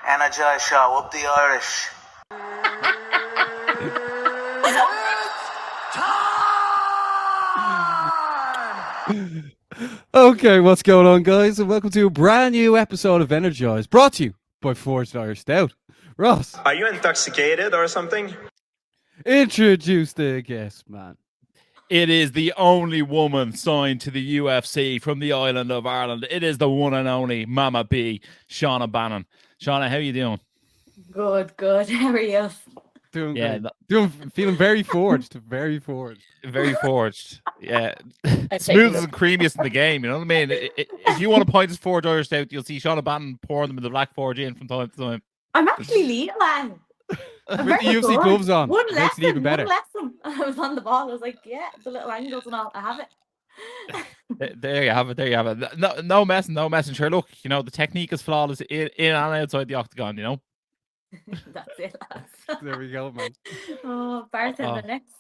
Energized show, up the Irish. Okay, what's going on, guys? And welcome to a brand new episode of Energized, brought to you by Forged Irish Stout. Ross, are you intoxicated or something? Introduce the guest, man. It is the only woman signed to the UFC from the island of Ireland. It is the one and only Mama B, Shauna Bannon. Shauna, how are you doing? Good. How are you? Doing great. Feeling very forged. Very forged. Very forged. Yeah. Smoothest and creamiest in the game, you know what I mean? If you want to point us Forged Irish Stout, you'll see Shauna Bannon pouring them in the Black Forge in from time to time. I'm actually leading, man. With the UFC gloves on. One makes it even better. One lesson. I was on the ball. I was like, yeah, the little angles and all. I have it. There you have it. No messing. Sure, look, you know, the technique is flawless in and outside the octagon, you know? That's it, lads. There we go, man. Oh, bartender next.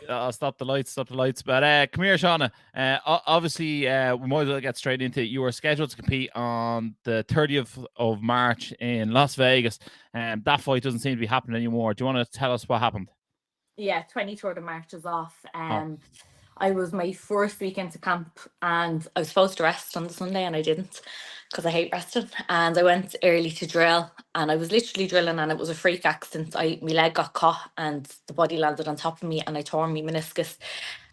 I'll stop the lights. But come here, Shauna. Obviously, we might as well get straight into it. You were scheduled to compete on the 30th of March in Las Vegas. That fight doesn't seem to be happening anymore. Do you want to tell us what happened? Yeah, 23rd of March is off. I was my first week into camp and I was supposed to rest on the Sunday and I didn't because I hate resting. And I went early to drill and I was literally drilling and it was a freak accident. My leg got caught and the body landed on top of me and I tore my meniscus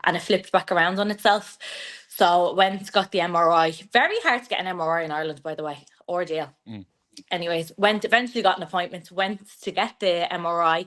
and it flipped back around on itself. So went, got the MRI. Very hard to get an MRI in Ireland, by the way. Ordeal. Anyways, eventually got an appointment, went to get the MRI.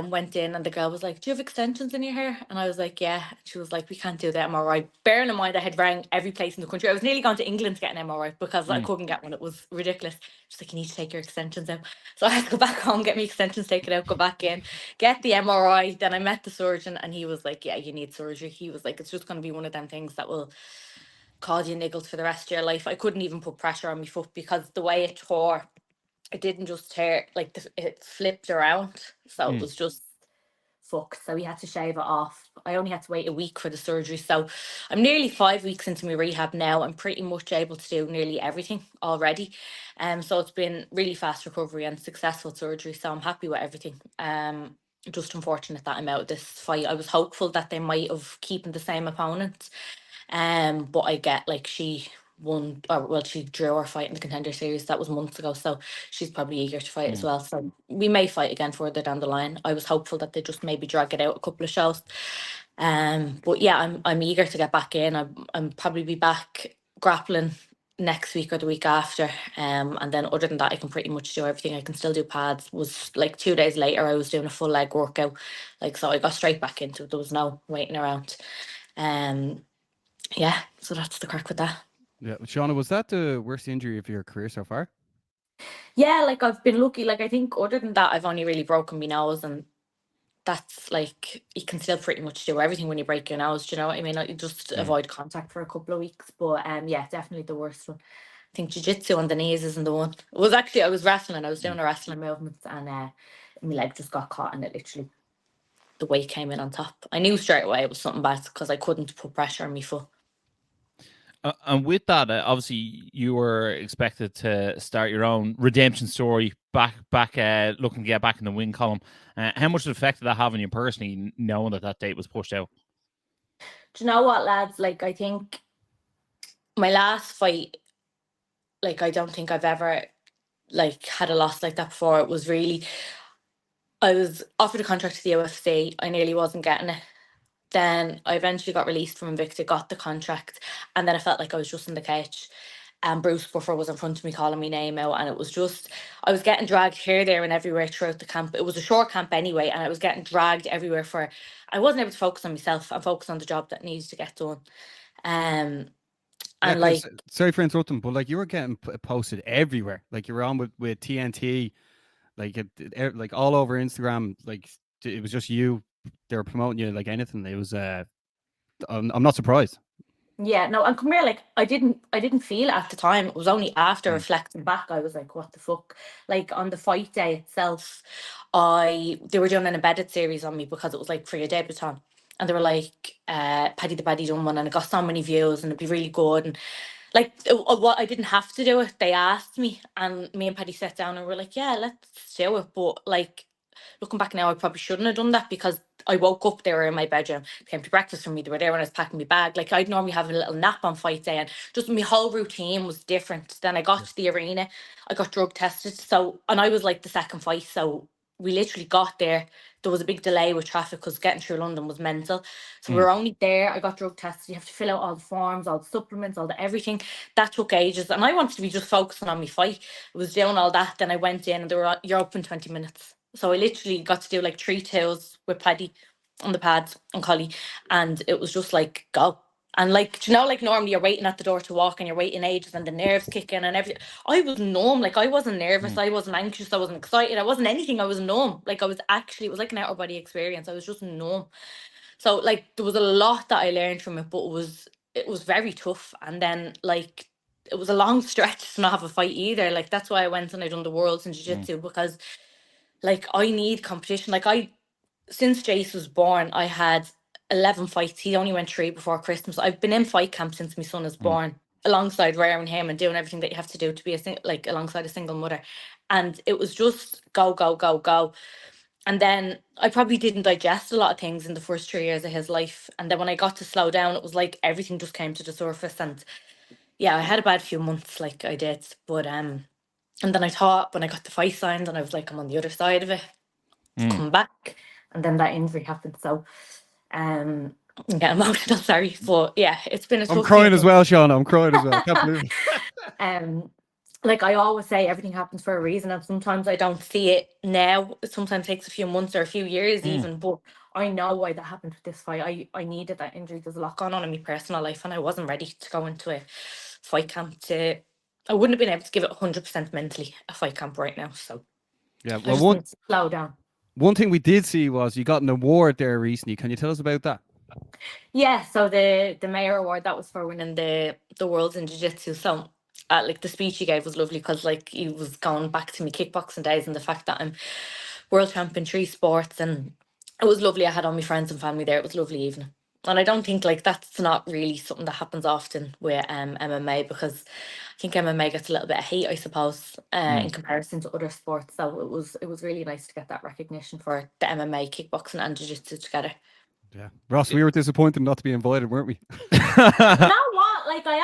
Went in and the girl was like, do you have extensions in your hair? And I was like, yeah. She was like, we can't do the MRI. Bearing in mind I had rang every place in the country. I was nearly going to England to get an MRI because I couldn't get one. It was ridiculous. She's like, you need to take your extensions out. So I had to go back home, get my extensions taken out, go back in, get the MRI. Then I met the surgeon and he was like, yeah, you need surgery. He was like, it's just going to be one of them things that will cause you niggles for the rest of your life. I couldn't even put pressure on my foot because the way it tore, it didn't just tear, like it flipped around. So it was just fucked. So we had to shave it off. I only had to wait a week for the surgery. So I'm nearly 5 weeks into my rehab now. I'm pretty much able to do nearly everything already. So it's been really fast recovery and successful surgery. So I'm happy with everything. Just unfortunate that I'm out of this fight. I was hopeful that they might have keeping the same opponent. But I get like she drew her fight in the Contender Series. That was months ago, so she's probably eager to fight as well. So we may fight again further down the line. I was hopeful that they just maybe drag it out a couple of shows. But yeah, I'm eager to get back in. I'm probably be back grappling next week or the week after. And then other than that, I can pretty much do everything. I can still do pads. Was like 2 days later, I was doing a full leg workout. Like, so I got straight back into it. There was no waiting around. Yeah, so that's the crack with that. Yeah, Shauna, was that the worst injury of your career so far? Yeah, like I've been lucky. Like I think other than that, I've only really broken my nose, and that's like you can still pretty much do everything when you break your nose. Do you know what I mean? Like, you just avoid contact for a couple of weeks. But yeah, definitely the worst one. I think jiu-jitsu on the knees isn't the one. It was actually I was wrestling. I was doing a wrestling movement, and my leg just got caught, and it literally the weight came in on top. I knew straight away it was something bad because I couldn't put pressure on my foot. And with that, obviously, you were expected to start your own redemption story back, looking to get back in the win column. How much effect did that have on you personally, knowing that date was pushed out? Do you know what, lads? Like, I think my last fight, like, I don't think I've ever, like, had a loss like that before. It was really, I was offered a contract to the UFC. I nearly wasn't getting it. Then I eventually got released from Invicta, got the contract, and then I felt like I was just in the couch. And Bruce Buffer was in front of me calling my name out, and it was just, I was getting dragged here, there, and everywhere throughout the camp. It was a short camp anyway, and I was getting dragged everywhere I wasn't able to focus on myself and focus on the job that needs to get done. And yeah, like, sorry for interrupting, but like you were getting posted everywhere. Like you were on with TNT, like like all over Instagram. Like it was just you. They were promoting you like anything. It was I'm not surprised. Yeah, no, and come here, like I didn't feel it at the time. It was only after reflecting back, I was like, what the fuck? Like on the fight day itself, they were doing an embedded series on me because it was like for your debutante. and they were like, Paddy the Baddy done one, and it got so many views, and it'd be really good. And like, what I didn't have to do it. They asked me, and me and Paddy sat down and we're like, yeah, let's do it. But like, looking back now, I probably shouldn't have done that, because I woke up, they were in my bedroom, they came to breakfast for me, they were there when I was packing my bag. Like, I'd normally have a little nap on fight day, and just my whole routine was different. Then I got to the arena, I got drug tested. So, and I was like the second fight. So we literally got there. There was a big delay with traffic because getting through London was mental. So we were only there. I got drug tested. You have to fill out all the forms, all the supplements, all the everything. That took ages. And I wanted to be just focusing on my fight. I was doing all that. Then I went in and they were, you're open 20 minutes. So I literally got to do like 3 twos with Paddy on the pads and Collie. And it was just like, go. And like, like normally you're waiting at the door to walk and you're waiting ages and the nerves kick in and everything. I was numb. Like, I wasn't nervous. I wasn't anxious. I wasn't excited. I wasn't anything. I was numb. Like, it was like an outer body experience. I was just numb. So like, there was a lot that I learned from it, but it was very tough. And then like, it was a long stretch to not have a fight either. Like, that's why I went and I done the Worlds in Jiu-Jitsu, because like, I need competition. Like, since Jace was born, I had 11 fights. He only went 3 before Christmas. I've been in fight camp since my son was born, alongside rearing him and doing everything that you have to do to be alongside a single mother. And it was just go, go, go, go. And then I probably didn't digest a lot of things in the first 3 years of his life. And then when I got to slow down, it was like everything just came to the surface. And yeah, I had a bad few months, like I did. But and then I thought, when I got the fight signed, and I was like, I'm on the other side of it, come back. And then that injury happened. So I'm getting emotional, sorry. But yeah, it's been a tough I'm crying year. as well, Shauna. I'm crying as well. I can't believe it. Like, I always say, everything happens for a reason, and sometimes I don't see it now. It sometimes takes a few months or a few years even, but I know why that happened with this fight. I needed that injury. There's a lot going on in my personal life, and I wasn't ready to go into a fight camp. I wouldn't have been able to give it 100% mentally, a fight camp right now. So Yeah, I just well, need to slow down. one thing we did see was you got an award there recently. Can you tell us about that? Yeah, so the Mayor Award, that was for winning the Worlds in Jiu-Jitsu. So like, the speech he gave was lovely, because like, he was going back to me kickboxing days and the fact that I'm world champion in 3 sports, and it was lovely. I had all my friends and family there. It was a lovely evening. And I don't think, like, that's not really something that happens often with MMA, because I think MMA gets a little bit of hate, I suppose, in comparison to other sports. So it was really nice to get that recognition for the MMA, kickboxing and jiu-jitsu together. Yeah, Ross, we were disappointed not to be invited, weren't we? You know what? Like, I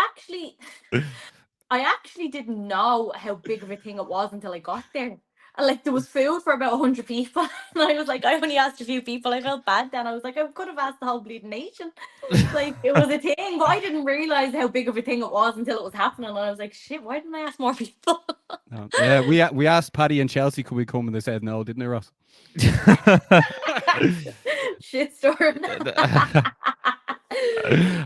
actually didn't know how big of a thing it was until I got there. And like, there was food for about 100 people. And I was like, I only asked a few people. I felt bad then. I was like, I could have asked the whole bleeding nation. Like, it was a thing, but I didn't realise how big of a thing it was until it was happening. And I was like, shit, why didn't I ask more people? No. Yeah, we asked Paddy and Chelsea, could we come, and they said no, didn't they, Ross? Shitstorm.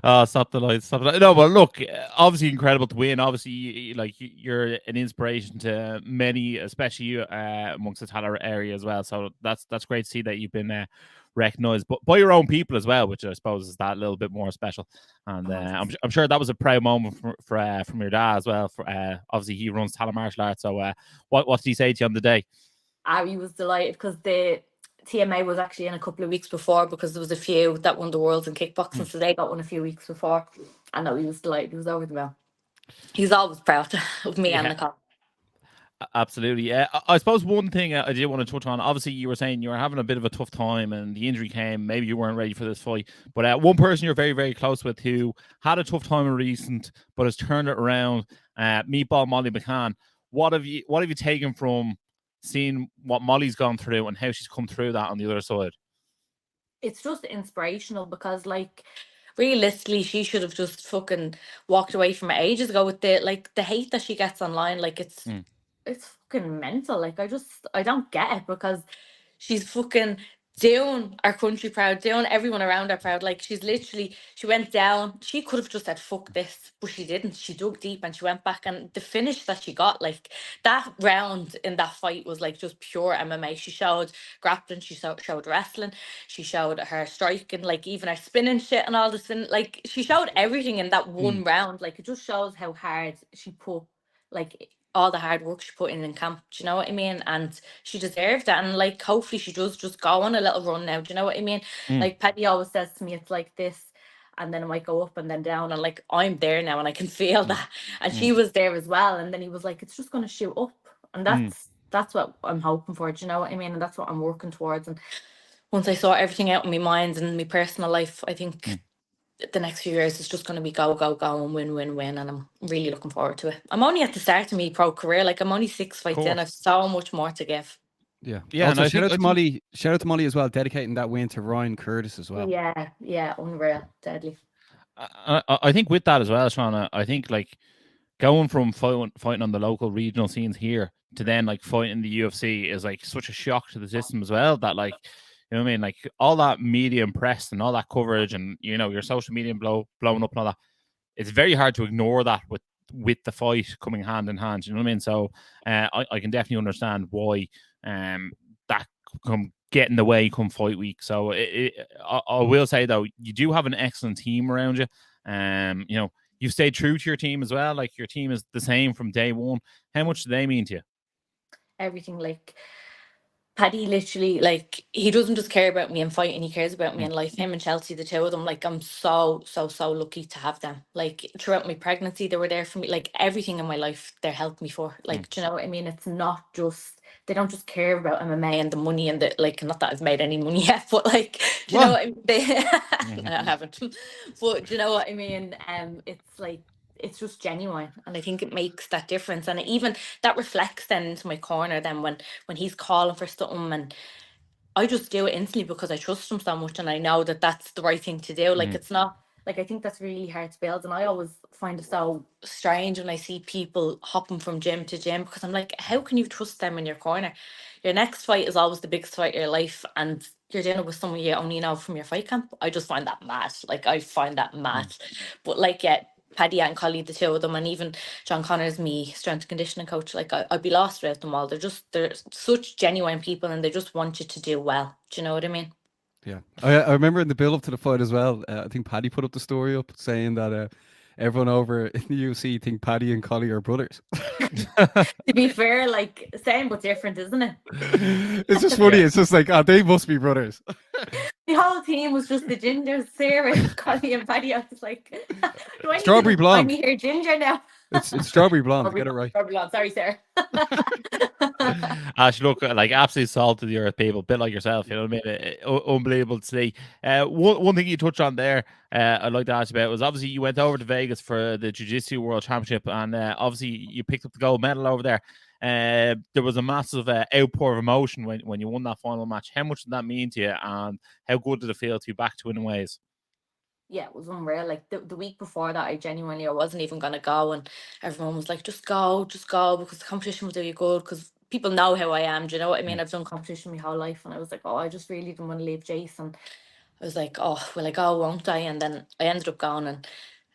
Oh, stop the lights, stop the lights. No, but look, obviously incredible to win. Obviously, like, you're an inspiration to many, especially amongst the Tyler area as well. So that's great to see that you've been recognized, but by your own people as well, which I suppose is that little bit more special. And I'm sure that was a proud moment from your dad as well. Obviously, he runs Tyler Martial Arts. So what did he say to you on the day? He was delighted, because the TMA was actually in a couple of weeks before, because there was a few that won the Worlds in kickboxing, so they got one a few weeks before. And no, he was delighted. He was over the moon. He's always proud of me and the cop. Absolutely. I suppose one thing I did want to touch on, obviously you were saying you were having a bit of a tough time and the injury came, maybe you weren't ready for this fight, but one person you're very, very close with who had a tough time in recent but has turned it around, Meatball Molly McCann. What have you taken from seeing what Molly's gone through and how she's come through that on the other side? It's just inspirational, because like, realistically, she should have just fucking walked away from it ages ago with the hate that she gets online. Like, it's fucking mental. Like, I don't get it, because she's fucking doing our country proud, doing everyone around her proud. Like, she went down. She could have just said, fuck this, but she didn't. She dug deep and she went back. And the finish that she got, like, that round in that fight was like just pure MMA. She showed grappling, she showed wrestling, she showed her striking, like even her spinning shit and all this. Like, she showed everything in that one round. Like, it just shows how hard she put, like, all the hard work she put in camp. Do you know what I mean? And she deserved it. And like, hopefully she does just go on a little run now. Do you know what I mean? Like Paddy always says to me, it's like this, and then it might go up and then down. And like, I'm there now and I can feel that. And she was there as well. And then he was like, it's just going to shoot up. And that's what I'm hoping for. Do you know what I mean? And that's what I'm working towards. And once I sort everything out in my mind and my personal life, I think the next few years is just going to be go, go, go and win, win, win. And I'm really looking forward to it. I'm only at the start of my pro career. Like, I'm only 6 fights in. I've so much more to give. Yeah. Yeah, Also, and shout out to Molly. Shout out to Molly as well, dedicating that win to Ryan Curtis as well. Yeah, unreal, deadly. I think with that as well, Shauna, I think like going from fighting on the local regional scenes here to then like fighting the UFC is like such a shock to the system as well. That like, you know what I mean, like all that media and press and all that coverage and your social media blowing up and all that. It's very hard to ignore that with the fight coming hand in hand. You know what I mean? So I can definitely understand why that come get in the way come fight week. So I will say though, you do have an excellent team around you. You've stayed true to your team as well. Like your team is the same from day one. How much do they mean to you? Everything. Like, Paddy literally, like, he doesn't just care about me in fighting, he cares about me in life. Him and Chelsea, the two of them, like, I'm so lucky to have them. Like, throughout my pregnancy, they were there for me. Like, everything in my life, they helped me for. Like, do you know what I mean? It's not just, they don't just care about MMA and the money and the, like, not that I've made any money yet, but like, do you know what I mean? I haven't. But do you know what I mean? It's like, it's just genuine, and I think it makes that difference, and even that reflects then into my corner then when he's calling for something, and I just do it instantly because I trust him so much and I know that that's the right thing to do. Like, it's not like, I think that's really hard to build, and I always find it so strange when I see people hopping from gym to gym, because I'm like, how can you trust them in your corner? Your next fight is always the biggest fight of your life, and you're dealing with someone you only know from your fight camp. I just find that mad. Like, I find that mad. But like, yeah, Paddy and Collie, the two of them, and even John Connor's me strength and conditioning coach, like, I'd be lost without them all. They're such genuine people, and they just want you to do well. Do you know what I mean? Yeah, I remember in the build up to the fight as well. I think Paddy put up the story up saying that everyone over in the UFC think Paddy and Collie are brothers. To be fair, like, same but different, isn't it? It's just funny. It's just like, they must be brothers. The whole team was just the gingers, Sarah, Collie, and Paddy. I was like, do I need Strawberry to blonde. find me here ginger now? It's strawberry blonde. Get it right. Strawberry blonde. Sorry, Sarah. Ash, look, like absolute salt to the earth people, a bit like yourself, you know what I mean? Unbelievable to see. One thing you touched on there, I'd like to ask about was obviously you went over to Vegas for the Jiu-Jitsu World Championship, and obviously you picked up the gold medal over there. There was a massive outpour of emotion when you won that final match. How much did that mean to you, and how good did it feel to be back to winning ways? Yeah, it was unreal. Like, the week before that, I wasn't even going to go, and everyone was like, just go, because the competition will do you good, because people know how I am. Do you know what I mean? I've done competition my whole life, and I was like, oh, I just really didn't want to leave Jason. I was like, oh, will I go, won't I? And then I ended up going, and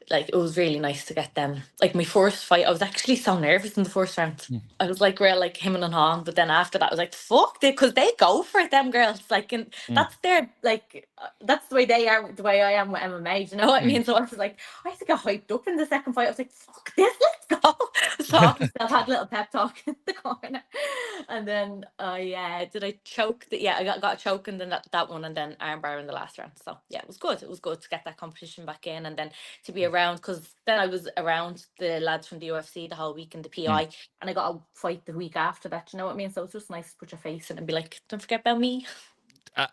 like, it was really nice to get them. Like, my first fight, I was actually so nervous in the first round. I was like, real, like, him and Han. But then after that, I was like, fuck, because they go for it, them girls. Like, and that's their, like, that's the way they are, the way I am with MMA. Do you know what I mean? So I was like, I used to get hyped up in the second fight. I was like, fuck this, let's go. So I had a little pep talk in the corner. And then, did I choke? I got a choke and then that one, and then armbar in the last round. So yeah, it was good. It was good to get that competition back in, and then to be around, because then I was around the lads from the UFC the whole week in the PI, and I got a fight the week after that. You know what I mean? So it's just nice to put your face in and be like, don't forget about me.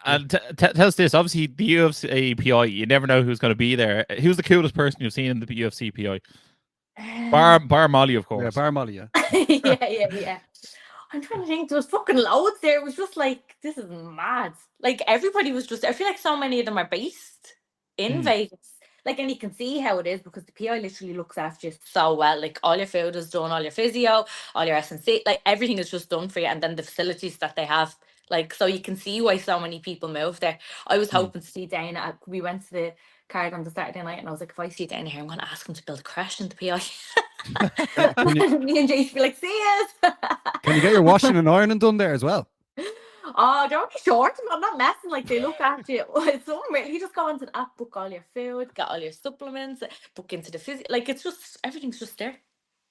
And tell us this. Obviously, the UFC PI, you never know who's going to be there. Who's the coolest person you've seen in the UFC PI? Bar Molly, of course. Yeah, Bar Molly. Yeah. yeah. I'm trying to think. There was fucking loads there. It was just like, this is mad. Like, everybody was just, I feel like so many of them are based in Vegas. Like, and you can see how it is, because the PI literally looks after you so well. Like, all your food is done, all your physio, all your S&C, like, everything is just done for you. And then the facilities that they have, like, so you can see why so many people move there. I was hoping to see Dana. We went to the card on the Saturday night, and I was like, if I see Dana here, I'm going to ask him to build a crash in the PI. Me and Jace be like, see us. Can you get your washing and ironing done there as well? Oh, don't be short. I'm not messing. Like, they look after you. It's unreal. You just go into the app, book all your food, get all your supplements, book into the physio. Like, it's just, everything's just there.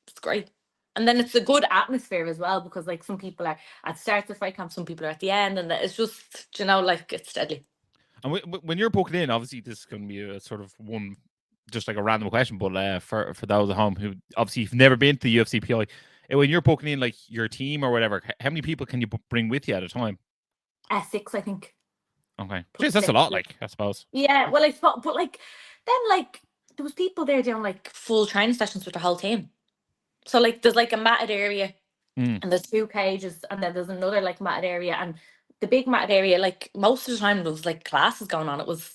It's great. And then it's a good atmosphere as well, because like some people are at the start of the fight camp, some people are at the end, and it's just, you know, like it's deadly. And when you're booking in, obviously this is going to be a sort of one, just like a random question, but for those at home who obviously you've never been to the UFC PI, when you're booking in like your team or whatever, how many people can you bring with you at a time? 6, I think. Okay, jeez, that's a lot. Like, I suppose. Yeah, well, I thought, but like then like there was people there doing like full training sessions with the whole team. So like there's like a matted area, and there's 2 cages, and then there's another like matted area, and the big matted area, like most of the time there was like classes going on. It was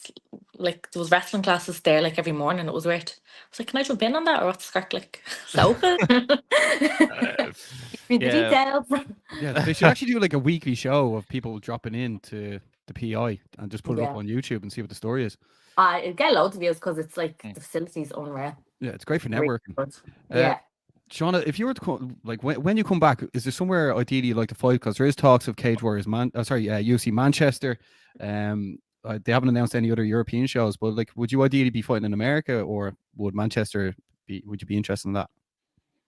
like there was wrestling classes there like every morning. It was weird. I was like, can I jump in on that, or what's the crack? Like, so read the details. Yeah, they should actually do like a weekly show of people dropping in to the PI and just put it up on YouTube and see what the story is. It'd get loads of views because it's like the facility's unreal. Yeah, it's great for networking. Yeah. Shauna, if you were to like when you come back, is there somewhere ideally you'd like to fight? Because there is talks of Cage Warriors UFC Manchester. They haven't announced any other European shows, but like, would you ideally be fighting in America, or would Manchester be? Would you be interested in that?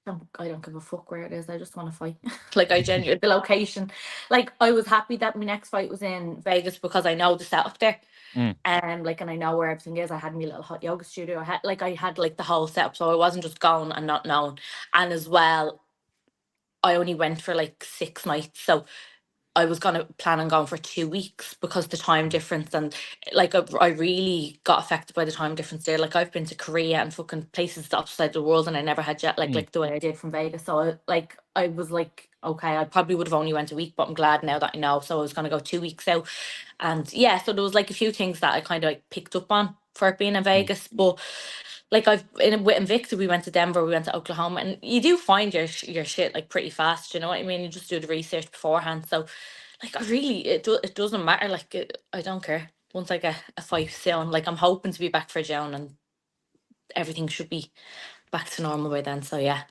I don't give a fuck where it is. I just want to fight. Like, I genuinely, the location. Like, I was happy that my next fight was in Vegas because I know the setup there. And I know where everything is. I had my little hot yoga studio. I had like the whole setup, so I wasn't just going and not knowing. And as well, I only went for like 6 nights, so I was gonna plan on going for 2 weeks because the time difference, and like I really got affected by the time difference there. Like, I've been to Korea and fucking places outside the world, and I never had jet like the way I did from Vegas. So I was like, okay, I probably would have only went a week, but I'm glad now that I know. So I was gonna go 2 weeks out, and yeah, so there was like a few things that I kind of like picked up on for it being in Vegas, but. Like with Invicta, we went to Denver, we went to Oklahoma, and you do find your shit like pretty fast. You know what I mean? You just do the research beforehand. So, like, it doesn't matter. Like, I don't care. Once I get a fight soon, like, I'm hoping to be back for June, and everything should be back to normal by then. So yeah,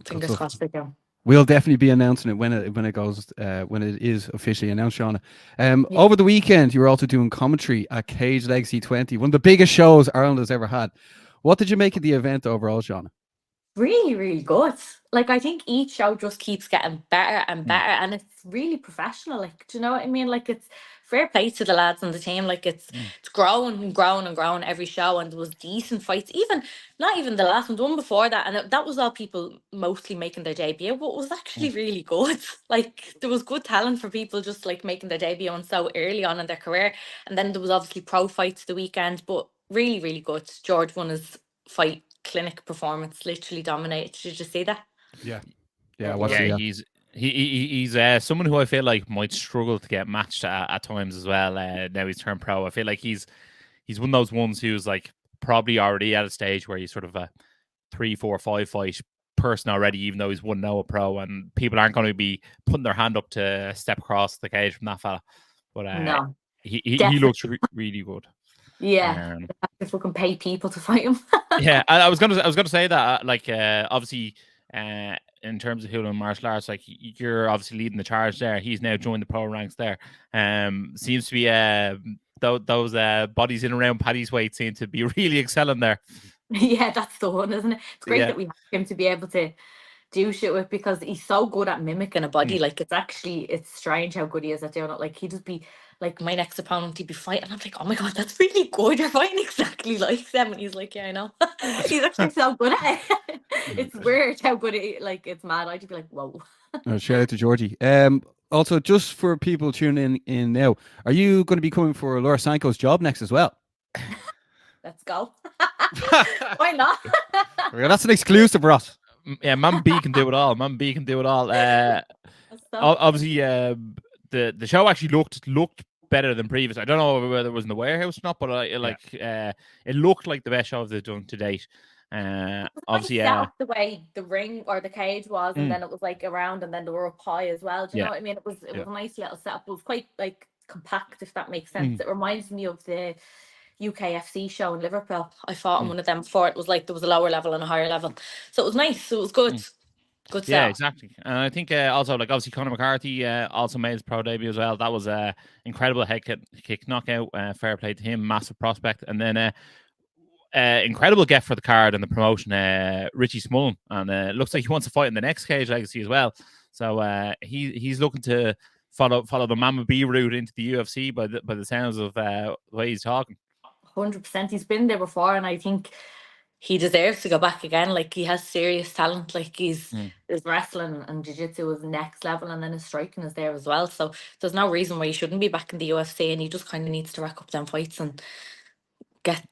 fingers crossed for June. We'll definitely be announcing it when it is officially announced, Shauna. Over the weekend, you were also doing commentary at Cage Legacy 20, one of the biggest shows Ireland has ever had. What did you make of the event overall, Shauna? Really, really good. Like, I think each show just keeps getting better and better, and it's really professional. Like, do you know what I mean? Like, it's fair play to the lads on the team. Like, it's growing and growing and growing every show, and there was decent fights. Even not even the last one before that, and that was all people mostly making their debut, but it was actually really good. Like, there was good talent for people just like making their debut on so early on in their career, and then there was obviously pro fights the weekend, but really, really good. George won his fight clinic performance, literally dominated. Did you see that? Yeah, he's someone who I feel like might struggle to get matched at times as well. Now he's turned pro. I feel like he's one of those ones who's like probably already at a stage where he's sort of a 3, 4, 5 fight person already, even though he's 1-0 a pro, and people aren't going to be putting their hand up to step across the cage from that fella. But no, he looks really good. Yeah, if we can pay people to fight him. Yeah, I was gonna say that, like, obviously, in terms of Hula martial arts, like, you're obviously leading the charge there. He's now joined the pro ranks there. Seems to be those bodies in around Paddy's weight seem to be really excelling there. Yeah, that's the one, isn't it? It's great that we have him to be able to do shit with, because he's so good at mimicking a body. Like, it's strange how good he is at doing it. Like, he'd just be like, my next opponent, he'd be fighting, I'm like, oh my god, that's really good, you're fighting exactly like them. And he's like, yeah, I know. He's actually so good at it. It's weird how good it's mad. I'd be like, whoa. Shout out to Georgie. Also, just for people tuning in now, are you going to be coming for Laura Sanko's job next as well? Let's go. Why not? That's an exclusive, Ross. Yeah, Man B can do it all. Man B can do it all. Obviously, the show actually looked better than previous. I don't know whether it was in the warehouse or not, but it looked like the best show they've done to date. Obviously, set up the way the ring or the cage was, and then it was like around, and then they were up high as well. Do you know what I mean? It was a nice little setup. It was quite like compact, if that makes sense. It reminds me of the UKFC show in Liverpool. I fought on one of them before. It was like there was a lower level and a higher level, so it was nice. It was good. Good stuff. Yeah, exactly. And I think also, like, obviously Conor McCarthy also made his pro debut as well. That was a incredible head kick knockout. Fair play to him, massive prospect. And then incredible get for the card and the promotion, Richie Smullen, and looks like he wants to fight in the next Cage Legacy as well. So he's looking to follow the Mama B route into the UFC by the sounds of the way he's talking. 100%. He's been there before, and I think he deserves to go back again. Like, he has serious talent. Like, his wrestling and jiu-jitsu is next level, and then his striking is there as well. So there's no reason why he shouldn't be back in the UFC, and he just kind of needs to rack up them fights and get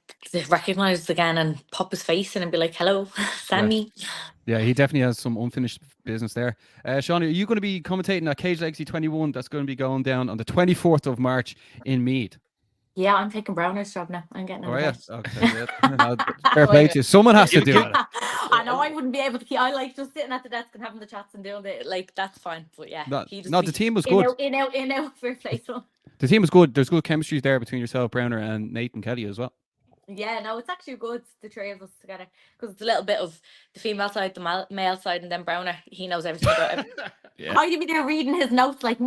recognised again and pop his face in and be like, hello, Sammy. Yeah, he definitely has some unfinished business there. Shauna, are you going to be commentating at Cage Legacy 21? That's going to be going down on the 24th of March in Meath. Yeah, I'm taking Browner's job now. I'm getting Okay, yeah. Fair play to you. Someone has to do it. I know I wouldn't be able to keep. I like just sitting at the desk and having the chats and doing it. Like, that's fine. But yeah, the team was good. In out, fair play to him. The team was good. There's good chemistry there between yourself, Browner, and Nathan Kelly as well. Yeah, no, it's actually good, the three of us together, because it's a little bit of the female side, the male side, and then Browner, he knows everything about everything. Yeah. I'd be there reading his notes like,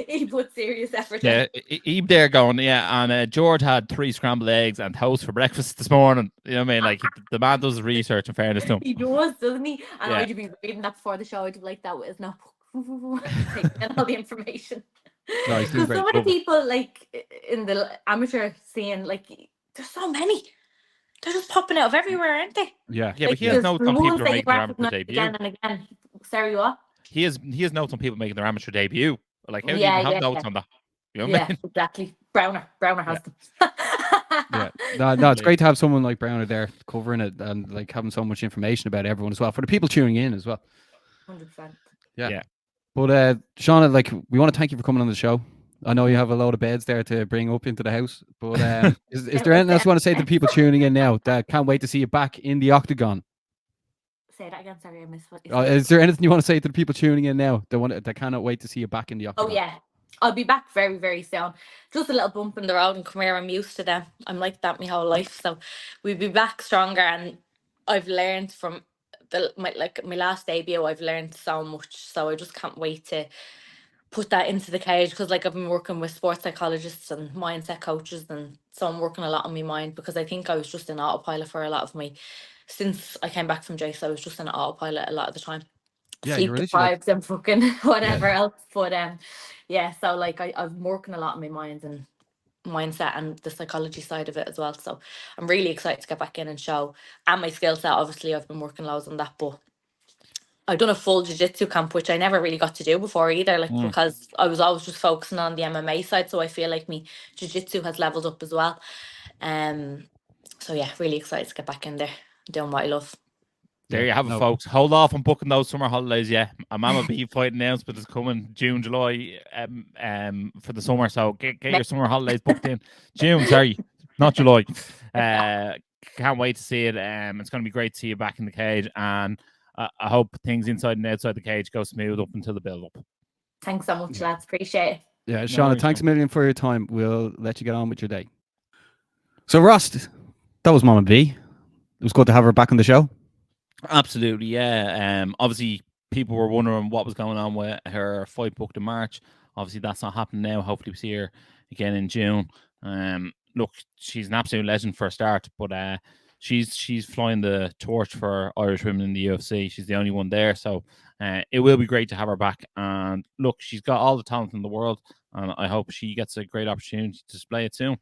he put serious effort in. Yeah, Eve there going, and George had 3 scrambled eggs and toast for breakfast this morning. You know what I mean? Like, the man does research, in fairness to him. He does, doesn't he? And Yeah. I'd be reading that before the show. I'd be like, that was no, taking in all the information. No, he's doing Because great. some of the people, like, in the amateur scene, like, there's so many. They're just popping out of everywhere, aren't they? Yeah. Yeah, but Like, he has there's notes on ones people that you making their amateur recognise debut. again and again. Sorry, what? He has notes on people making their amateur debut. Like, how do you Yeah, even have yeah, notes yeah. on that? You know what I Yeah, mean? exactly. Browner has them. Yeah. No, it's great to have someone like Browner there covering it and like having so much information about everyone as well, for the people tuning in as well. 100%. Yeah. But Shauna, like, we want to thank you for coming on the show. I know you have a load of beds there to bring up into the house, but is there anything else you want to say to the people tuning in now that can't wait to see you back in the octagon? Say that again. Sorry, I missed what you said. Is there anything you want to say to the people tuning in now that cannot wait to see you back in the Oh octagon? yeah, I'll be back very, very soon. Just a little bump in the road, and come here. I'm used to them. I'm like that my whole life. So we'll be back stronger. And I've learned from my last debut. I've learned so much. So I just can't wait to put that into the cage, because like I've been working with sports psychologists and mindset coaches, and so I'm working a lot on my mind, because I think I was just in autopilot for a lot of since I came back from Jace. I was just in autopilot a lot of the time. Yeah, Sleep you're literally deprived and fucking whatever else. But yeah, so like I've been working a lot on my mind and mindset and the psychology side of it as well. So I'm really excited to get back in and show, and my skill set. Obviously, I've been working loads on that, but I've done a full jiu-jitsu camp, which I never really got to do before either, like because I was always just focusing on the MMA side. So I feel like me jiu-jitsu has leveled up as well. So yeah, really excited to get back in there, doing what I love. There you have it, folks. Hold off on booking those summer holidays. Yeah, a Mama B fight announcement is coming June, July, for the summer. So get your summer holidays booked in. June, sorry, not July. Can't wait to see it. It's going to be great to see you back in the cage, and I hope things inside and outside the cage go smooth up until the build up. Thanks so much, lads. Appreciate it. Yeah, Shauna, thanks a million for your time. We'll let you get on with your day. So, Ross, that was Mama B. It was good to have her back on the show. Absolutely, yeah. Obviously, people were wondering what was going on with her fight booked in March. Obviously, that's not happening now. Hopefully, we see her again in June. Look, she's an absolute legend for a start, but she's flying the torch for Irish women in the UFC. She's the only one there, so it will be great to have her back. And look, she's got all the talent in the world, and I hope she gets a great opportunity to display it soon.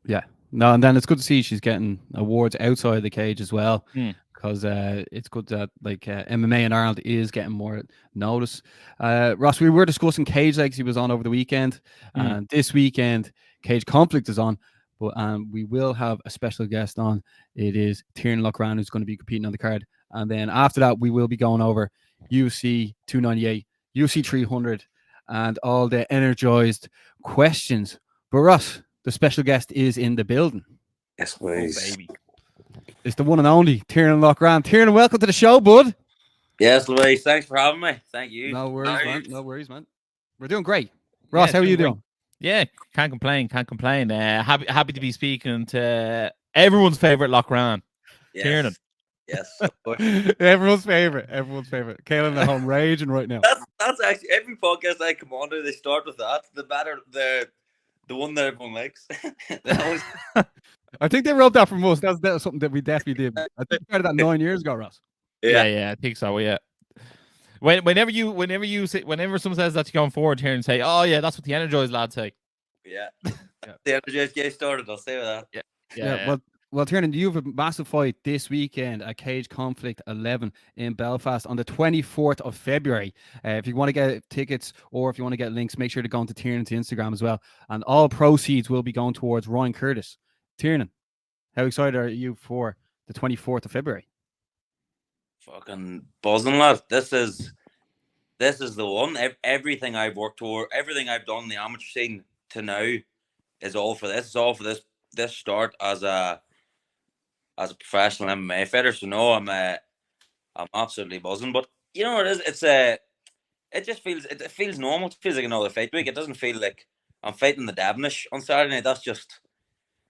Yeah, no, and then it's good to see she's getting awards outside the cage as well, because it's good that like MMA in Ireland is getting more notice. Ross, we were discussing Cage Legacy was on over the weekend, and this weekend Cage Conflict is on. But we will have a special guest on. It is Tiernan Lockran, who's going to be competing on the card. And then after that, we will be going over UFC 298, UFC 300, and all the Energized questions. But Ross, the special guest is in the building. Yes, please. Oh, baby. It's the one and only Tiernan Lockran. Tiernan, welcome to the show, bud. Yes, Louise. Thanks for having me. Thank you. No worries, man. No worries, man. We're doing great. Ross, how are you doing? Yeah, can't complain. Happy to be speaking to everyone's favorite Lockran, Tiernan. Yes, of course. Everyone's favorite. Kaelin at home raging right now. That's actually every podcast I come on to, they start with that. The one that everyone likes. I think they wrote that from us. That's something that we definitely did. I think we started that 9 years ago, Ross. Yeah, I think so. Yeah. Whenever someone says that, you go forward here and say, "Oh yeah, that's what the Energized lads say." Yeah. Yeah. The Energized get started. I'll say with that. Yeah. Well, Tiernan, you have a massive fight this weekend at Cage Conflict 11 in Belfast on the 24th of February. If you want to get tickets or if you want to get links, make sure to go onto Tiernan's Instagram as well. And all proceeds will be going towards Ryan Curtis. Tiernan, how excited are you for the 24th of February? Fucking buzzing, lad. This is the one. Everything I've worked toward, everything I've done in the amateur scene to now is all for this. It's all for this start as a professional MMA fighter. So no, I'm absolutely buzzing. But you know what it is? It just feels normal. It feels like another fight week. It doesn't feel like I'm fighting the Devonish on Saturday night.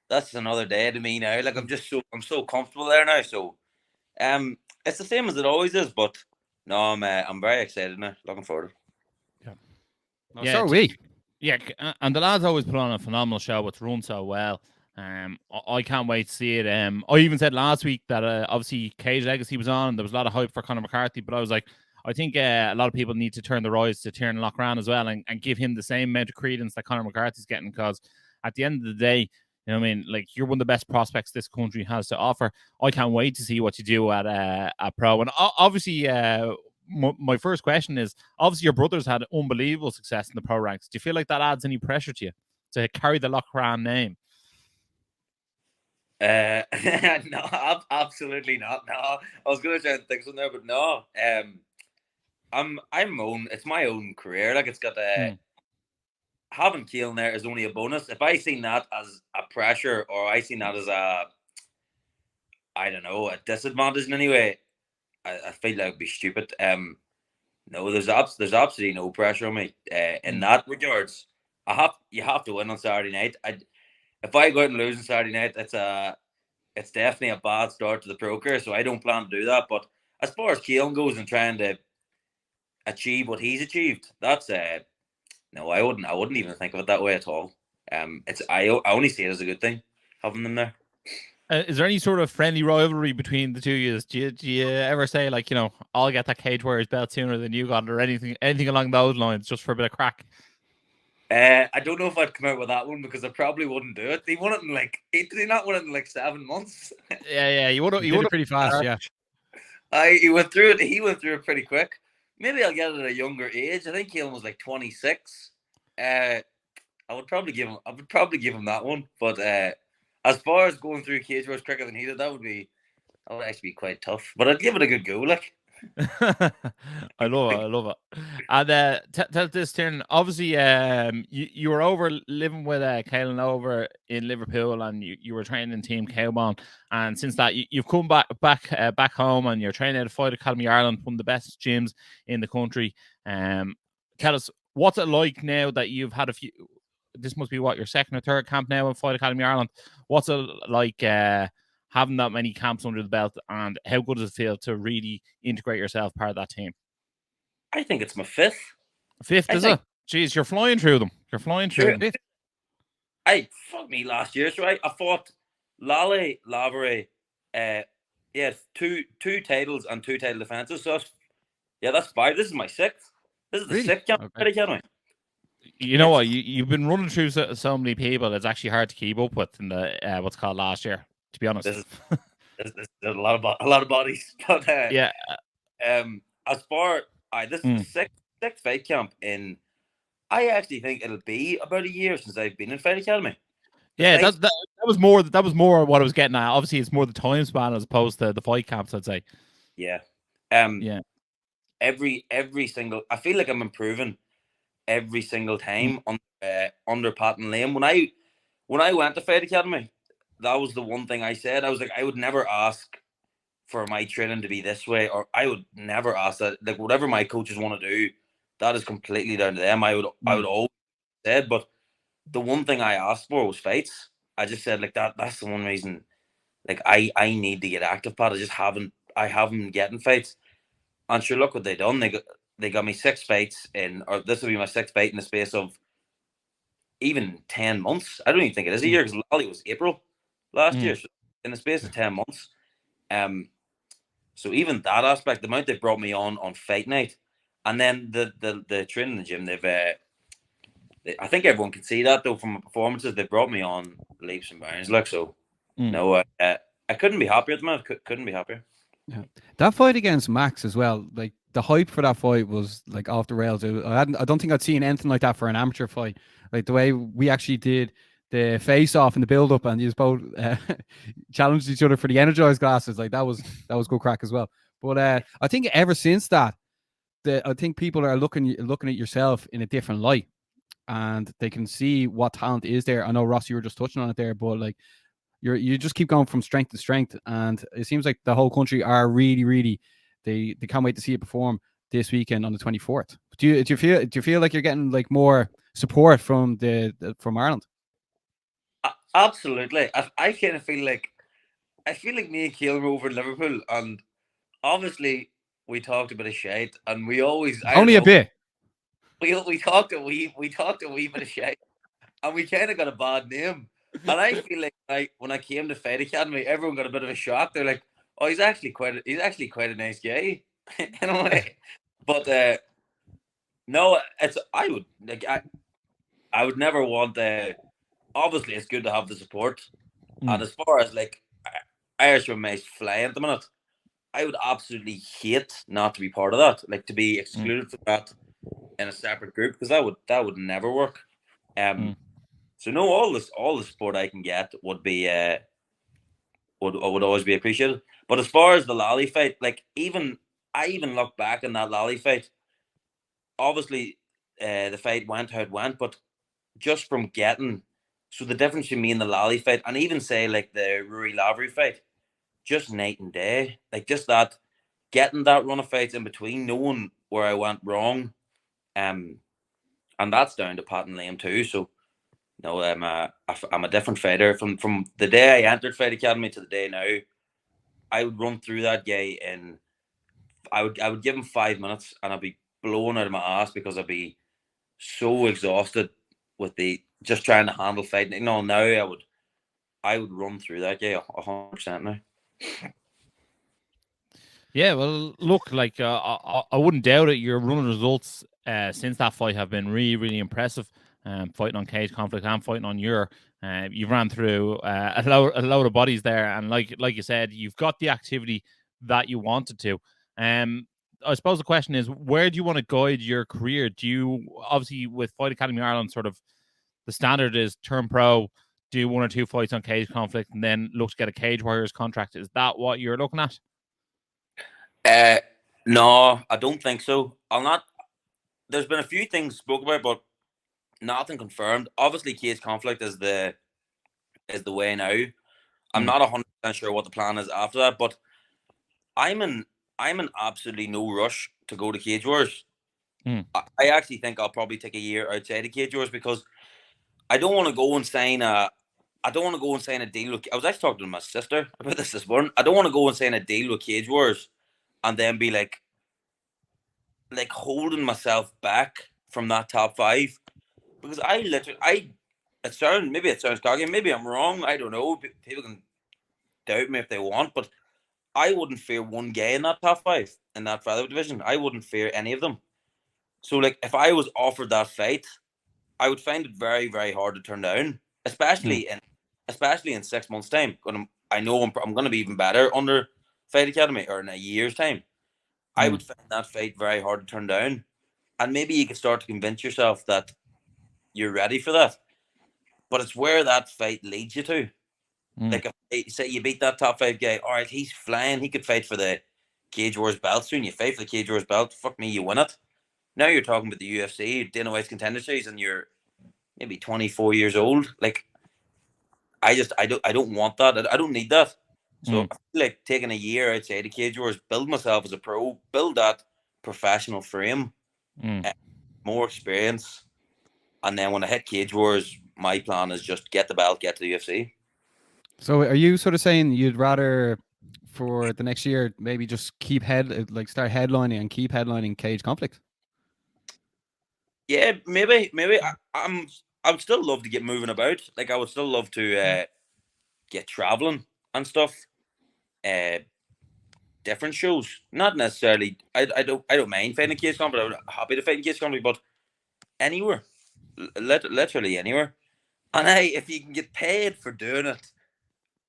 That's another day to me now. Like I'm so comfortable there now. So it's the same as it always is. But no, I'm very excited now. Looking forward. So are we. Yeah, and the lads always put on a phenomenal show. It's run so well. I can't wait to see it. I even said last week that obviously Cage Legacy was on, and there was a lot of hype for Conor McCarthy, but I was like, I think a lot of people need to turn their eyes to Tiernan Lockran as well and give him the same amount of credence that Conor McCarthy's getting, because at the end of the day, you know what I mean, like, you're one of the best prospects this country has to offer. I can't wait to see what you do at pro. And obviously, my first question is, obviously your brothers had unbelievable success in the pro ranks. Do you feel like that adds any pressure to you to carry the Lockran name? No, absolutely not. No, I was gonna try and think something there, but no. I'm my own. It's my own career. Like, it's got having Keelan there is only a bonus. If I seen that as a pressure, or I seen that as a disadvantage in any way, I feel like it'd be stupid. No, there's absolutely no pressure on me in that regards. You have to win on Saturday night. If I go out and lose on Saturday night, it's definitely a bad start to the pro career. So I don't plan to do that. But as far as Keelan goes and trying to achieve what he's achieved, that's no, I wouldn't even think of it that way at all. I only see it as a good thing having them there. Is there any sort of friendly rivalry between the two of you? Do you ever say, like, you know, I'll get that Cage Warriors belt sooner than you got it, or anything along those lines, just for a bit of crack? I don't know if I'd come out with that one, because I probably wouldn't do it. He won it in did he not win it in 7 months? Yeah, you would have pretty fast, yeah. He went through it pretty quick. Maybe I'll get it at a younger age. I think Keelan was 26. I would probably give him that one. But as far as going through Cage Wars quicker than he did, that would actually be quite tough. But I'd give it a good go, like. I love it. And tell this, Tiernan. Obviously, you were over living with Caelan over in Liverpool, and you were training in Team Cowbon. And since that, you've come back home, and you're training at Fight Academy Ireland, one of the best gyms in the country. Tell us, what's it like now that you've had a few? This must be your second or third camp now in Fight Academy Ireland. What's it like having that many camps under the belt, and how good does it feel to really integrate yourself part of that team? I think it's my fifth. Fifth, is it? Jeez, you're flying through them. Fuck me, last year. So I fought Lale, Lavare, two titles and 2 title defenses. So that's 5. This is my 6th. This is the 6th camp. Okay. You know what? You've been running through so many people. It's actually hard to keep up with in the what's called last year, to be honest. This is a lot of bodies. But yeah. As far this is the sixth fight camp in. I actually think it'll be about a year since I've been in Fight Academy. Yeah, that was more what I was getting at. Obviously, it's more the time span as opposed to the fight camps, I'd say. Yeah. Yeah. Every single. I feel like I'm improving every single time under Pat and Liam. When I went to Fight Academy, that was the one thing I said. I was like, I would never ask for my training to be this way, or I would never ask that. Like, whatever my coaches want to do, that is completely down to them. I would always said, but the one thing I asked for was fights. I just said, like, that's the one reason. Like, I need to get active, Pat. I haven't getting fights. And sure, look what they done. They got me 6 fights or this will be my 6th fight in the space of even 10 months. I don't even think it is a year, because Lally was April last year, so in the space of 10 months. So even that aspect, the amount they brought me on fight night, and then the training in the gym, I think everyone can see that though from my performances. They brought me on leaps and bounds, like so. No, I couldn't be happier at the moment. Couldn't be happier. Yeah, that fight against Max as well. Like the hype for that fight was like off the rails. I don't think I'd seen anything like that for an amateur fight. Like the way we actually did the face off and the build up, and you both challenged each other for the Energized glasses. Like that was good crack as well. But I think ever since that, I think people are looking at yourself in a different light, and they can see what talent is there. I know Ross, you were just touching on it there, but like you just keep going from strength to strength, and it seems like the whole country are really they can't wait to see it perform this weekend on the 24th. Do you feel like you're getting like more support from Ireland? Absolutely. I kind of feel like me and Keelan were over in Liverpool, and obviously we talked a bit of shit, and we always a bit. We talked a wee bit of shit, and we kind of got a bad name. And I feel like when I came to Fight Academy, everyone got a bit of a shock. They're like, "Oh, he's actually quite a nice guy," in a way. But no, I would never want. Obviously, it's good to have the support. And as far as like Irish MMA flying at the minute, I would absolutely hate not to be part of that. Like to be excluded from that in a separate group, because that would never work. So no, all the support I can get would be would always be appreciated. But as far as the Lally fight, like I even look back in that Lally fight. Obviously, the fight went how it went, but just from getting the difference between me and the Lally fight, and even say like the Rui Lavery fight, just night and day. Like just that getting that run of fights in between, knowing where I went wrong, and that's down to Pat and Liam too. So no, I'm a different fighter from the day I entered Fight Academy to the day now. I would run through that guy and I would give him 5 minutes and I'd be blown out of my ass because I'd be so exhausted with just trying to handle fighting. No, now I would run through that guy 100% now. Yeah, well, look, like I wouldn't doubt it. Your running results since that fight have been really impressive. Fighting on Cage Conflict and fighting on you ran through a load of bodies there, and like you said, you've got the activity that you wanted to. I suppose the question is, where do you want to guide your career? Do you, obviously with Fight Academy Ireland, sort of the standard is turn pro, do 1 or 2 fights on Cage Conflict, and then look to get a Cage Warriors contract? Is that what you're looking at? No, I don't think so. I'll not. There's been a few things spoke about, but nothing confirmed. Obviously, Cage Conflict is the way now. I'm not 100% sure what the plan is after that, but I'm in absolutely no rush to go to Cage Wars. I actually think I'll probably take a year outside of Cage Wars because I don't want to go and sign a deal with. I was actually talking to my sister about this morning. I don't want to go and sign a deal with Cage Wars and then be like holding myself back from that top 5, because it sounds cocky, maybe I'm wrong, I don't know, people can doubt me if they want, but I wouldn't fear one guy in that top 5 in that featherweight division. I wouldn't fear any of them. So like if I was offered that fight, I would find it very hard to turn down, especially in 6 months time. I know I'm going to be even better under Fight Academy, or in a year's time. I would find that fight very hard to turn down. And maybe you could start to convince yourself that you're ready for that. But it's where that fight leads you to. Like, if say you beat that top 5 guy, all right, he's flying. He could fight for the Cage Wars belt soon. You fight for the Cage Wars belt. Fuck me, you win it. Now you're talking about the UFC, Dana White's Contender Series, and you're maybe 24 years old. Like, I don't want that. I don't need that. So I feel like taking a year outside of Cage Wars, build myself as a pro, build that professional frame, more experience, and then when I hit Cage Wars, my plan is just get the belt, get to the UFC. So are you sort of saying you'd rather for the next year maybe just start headlining and keep headlining Cage Conflict? Yeah, maybe I would still love to get moving about. Like I would still love to get traveling and stuff. Different shows, not necessarily. I don't mind fighting in cage combat. I'm happy to fight in cage combat, but anywhere, literally anywhere. And if you can get paid for doing it,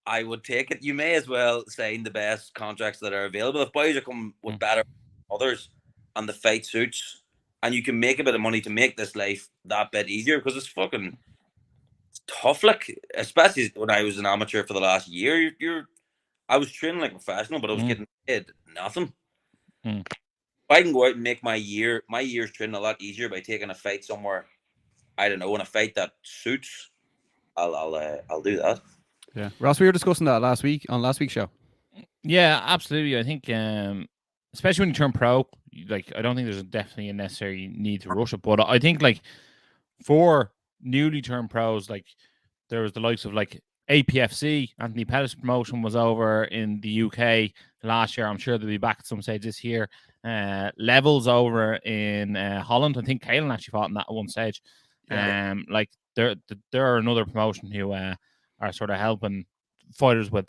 I would take it. You may as well sign the best contracts that are available. If boys are coming with better others, and the fight suits, and you can make a bit of money to make this life that bit easier, because it's fucking tough. Like, especially when I was an amateur for the last year, I was training like a professional, but I was getting paid nothing. If I can go out and make my year's training a lot easier by taking a fight somewhere, I don't know, in a fight that suits, I'll do that. Yeah, Ross, we were discussing that last week on last week's show. Yeah, absolutely. I think, especially when you turn pro, like, I don't think there's definitely a necessary need to rush it. But I think, like, for newly turned pros, like, there was the likes of like APFC, Anthony Pettis' promotion was over in the UK last year. I'm sure they'll be back at some stage this year. Levels over in Holland. I think Caelan actually fought in that at one stage. Yeah. Like, they're another promotion who are sort of helping fighters with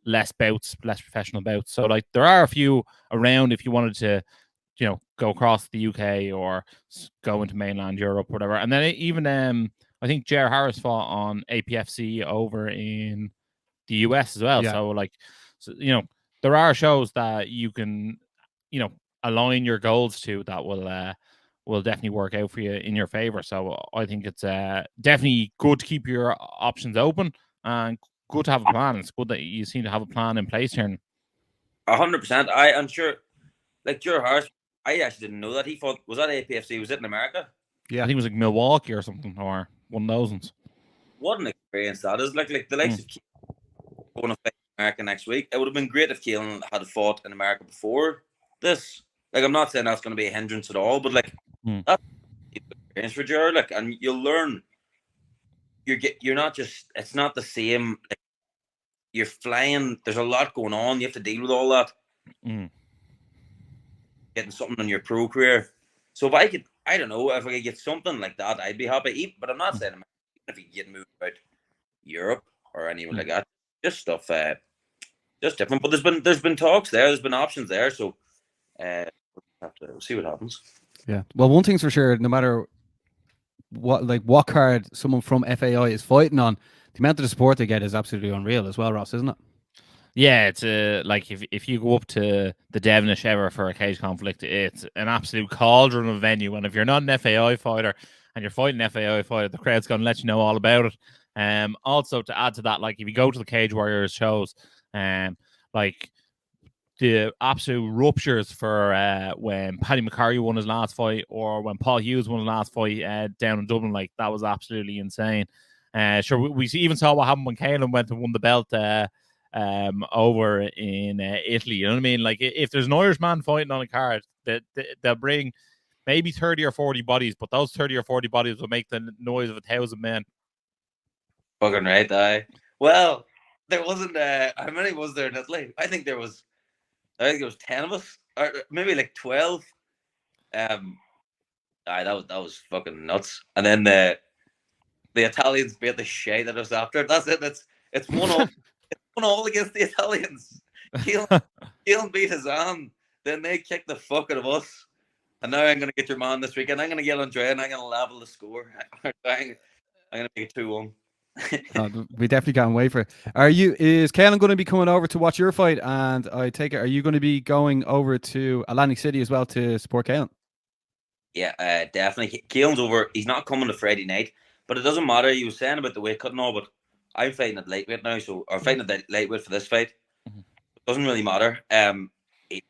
less bouts, less professional bouts. So, like, there are a few around if you wanted to, you know, go across the UK or go into mainland Europe, whatever. And then even I think Jer Harris fought on APFC over in the US as well. Yeah. So, like, you know, there are shows that you can, you know, align your goals to that will definitely work out for you in your favor. So I think it's definitely good to keep your options open and good to have a plan. It's good that you seem to have a plan in place here. 100%. I'm sure, like, Jer Harris, I actually didn't know that he fought. Was that APFC? Was it in America? Yeah, I think it was like Milwaukee or something, or one of those. What an experience that is! Like the likes of going to fight in America next week. It would have been great if Caelan had fought in America before this. Like, I'm not saying that's going to be a hindrance at all, but like that's an experience for Jer. Like, and you'll learn. You're not just. It's not the same. Like, you're flying. There's a lot going on. You have to deal with all that. Getting something in your pro career. So if I could, I don't know, if I could get something like that, I'd be happy. But I'm not saying if you get moved out Europe or anywhere like that, just stuff, just different. But there's been talks there, there's been options there. So we'll have to see what happens. Yeah. Well, one thing's for sure, no matter what card someone from FAI is fighting on, the amount of the support they get is absolutely unreal as well, Ross, isn't it? Yeah, it's like if you go up to the Devonish ever for a cage conflict, it's an absolute cauldron of venue. And if you're not an FAI fighter and you're fighting an FAI fighter, the crowd's going to let you know all about it. Also, to add to that, like, if you go to the Cage Warriors shows, like, the absolute ruptures for when Paddy McCarry won his last fight, or when Paul Hughes won his last fight down in Dublin, like, that was absolutely insane. Sure, we even saw what happened when Caelan went and won the belt over in Italy. You know what I mean? Like, if there's an Irishman fighting on a card, they'll bring maybe 30 or 40 bodies, but those 30 or 40 bodies will make the noise of 1,000 men. Fucking right, aye. Well, there wasn't. How many was there in Italy? I think there was 10 of us, or maybe like 12. That was fucking nuts. And then the Italians beat the shit out of us after. That's it. It's 1-0. It's 1-0 against the Italians. Caelan beat his arm. Then they kicked the fuck out of us. And now I'm gonna get your man this weekend. I'm gonna get Andre and I'm gonna level the score. I'm gonna make it 2-1. We definitely can't wait for it. Is Caelan going to be coming over to watch your fight? And I take it, are you going to be going over to Atlantic City as well to support Caelan? Yeah, definitely. Caelan's over. He's not coming to Friday night, but it doesn't matter. He was saying about the weight cut and all, but I'm fighting at lightweight now, or fighting at lightweight for this fight. It doesn't really matter. He's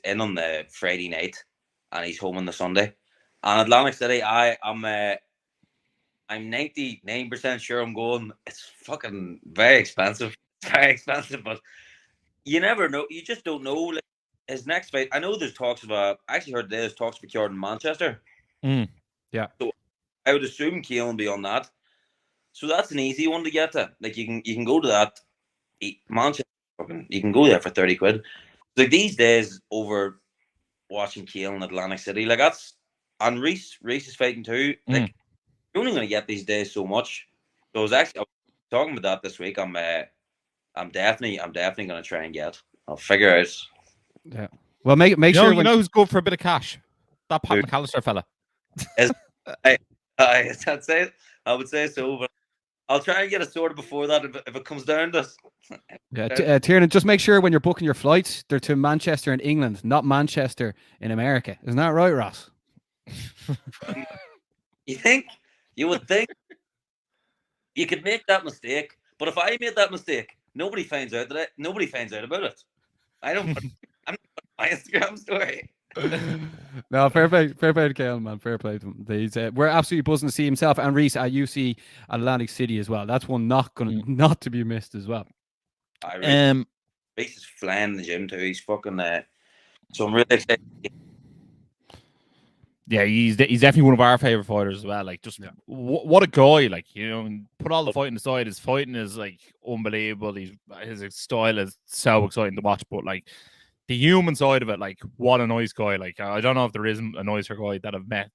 in on the Friday night, and he's home on the Sunday. And Atlantic City, I'm 99% sure I'm going. It's fucking very expensive. It's very expensive, but you never know. You just don't know. Like, his next fight, I know there's talks about. I actually heard there's talks for Tiarnan in Manchester. Yeah. So I would assume Caelan will be on that. So that's an easy one to get to. Like, you can go to that. Manchester, you can go there for 30 quid. Like, these days, over watching Caelan in Atlantic City, like, that's, and Reese is fighting too. Like, you're only going to get these days so much. So I was talking about that this week. I'm definitely gonna try and get. I'll figure out. Yeah. Well, make sure you know who's good for a bit of cash? That Pat Who? McAllister fella. I'd say I would say so, but I'll try and get it sorted before that if it comes down to. Yeah, Tiernan, just make sure when you're booking your flights, they're to Manchester in England, not Manchester in America. Isn't that right, Ross? You would think you could make that mistake, but if I made that mistake, nobody finds out about it. I don't. I'm not my Instagram story. No, fair play to Kale, man. Fair play to him. We're absolutely buzzing to see himself and Reese at UC Atlantic City as well. That's one not to be missed as well. Reese is flying in the gym too. He's fucking. So I'm really excited. Yeah, he's definitely one of our favorite fighters as well. Like, just what a guy! Like, put all the fighting aside, his fighting is like unbelievable. His style is so exciting to watch. But like the human side of it, like what a nice guy! Like, I don't know if there is a nicer guy that I've met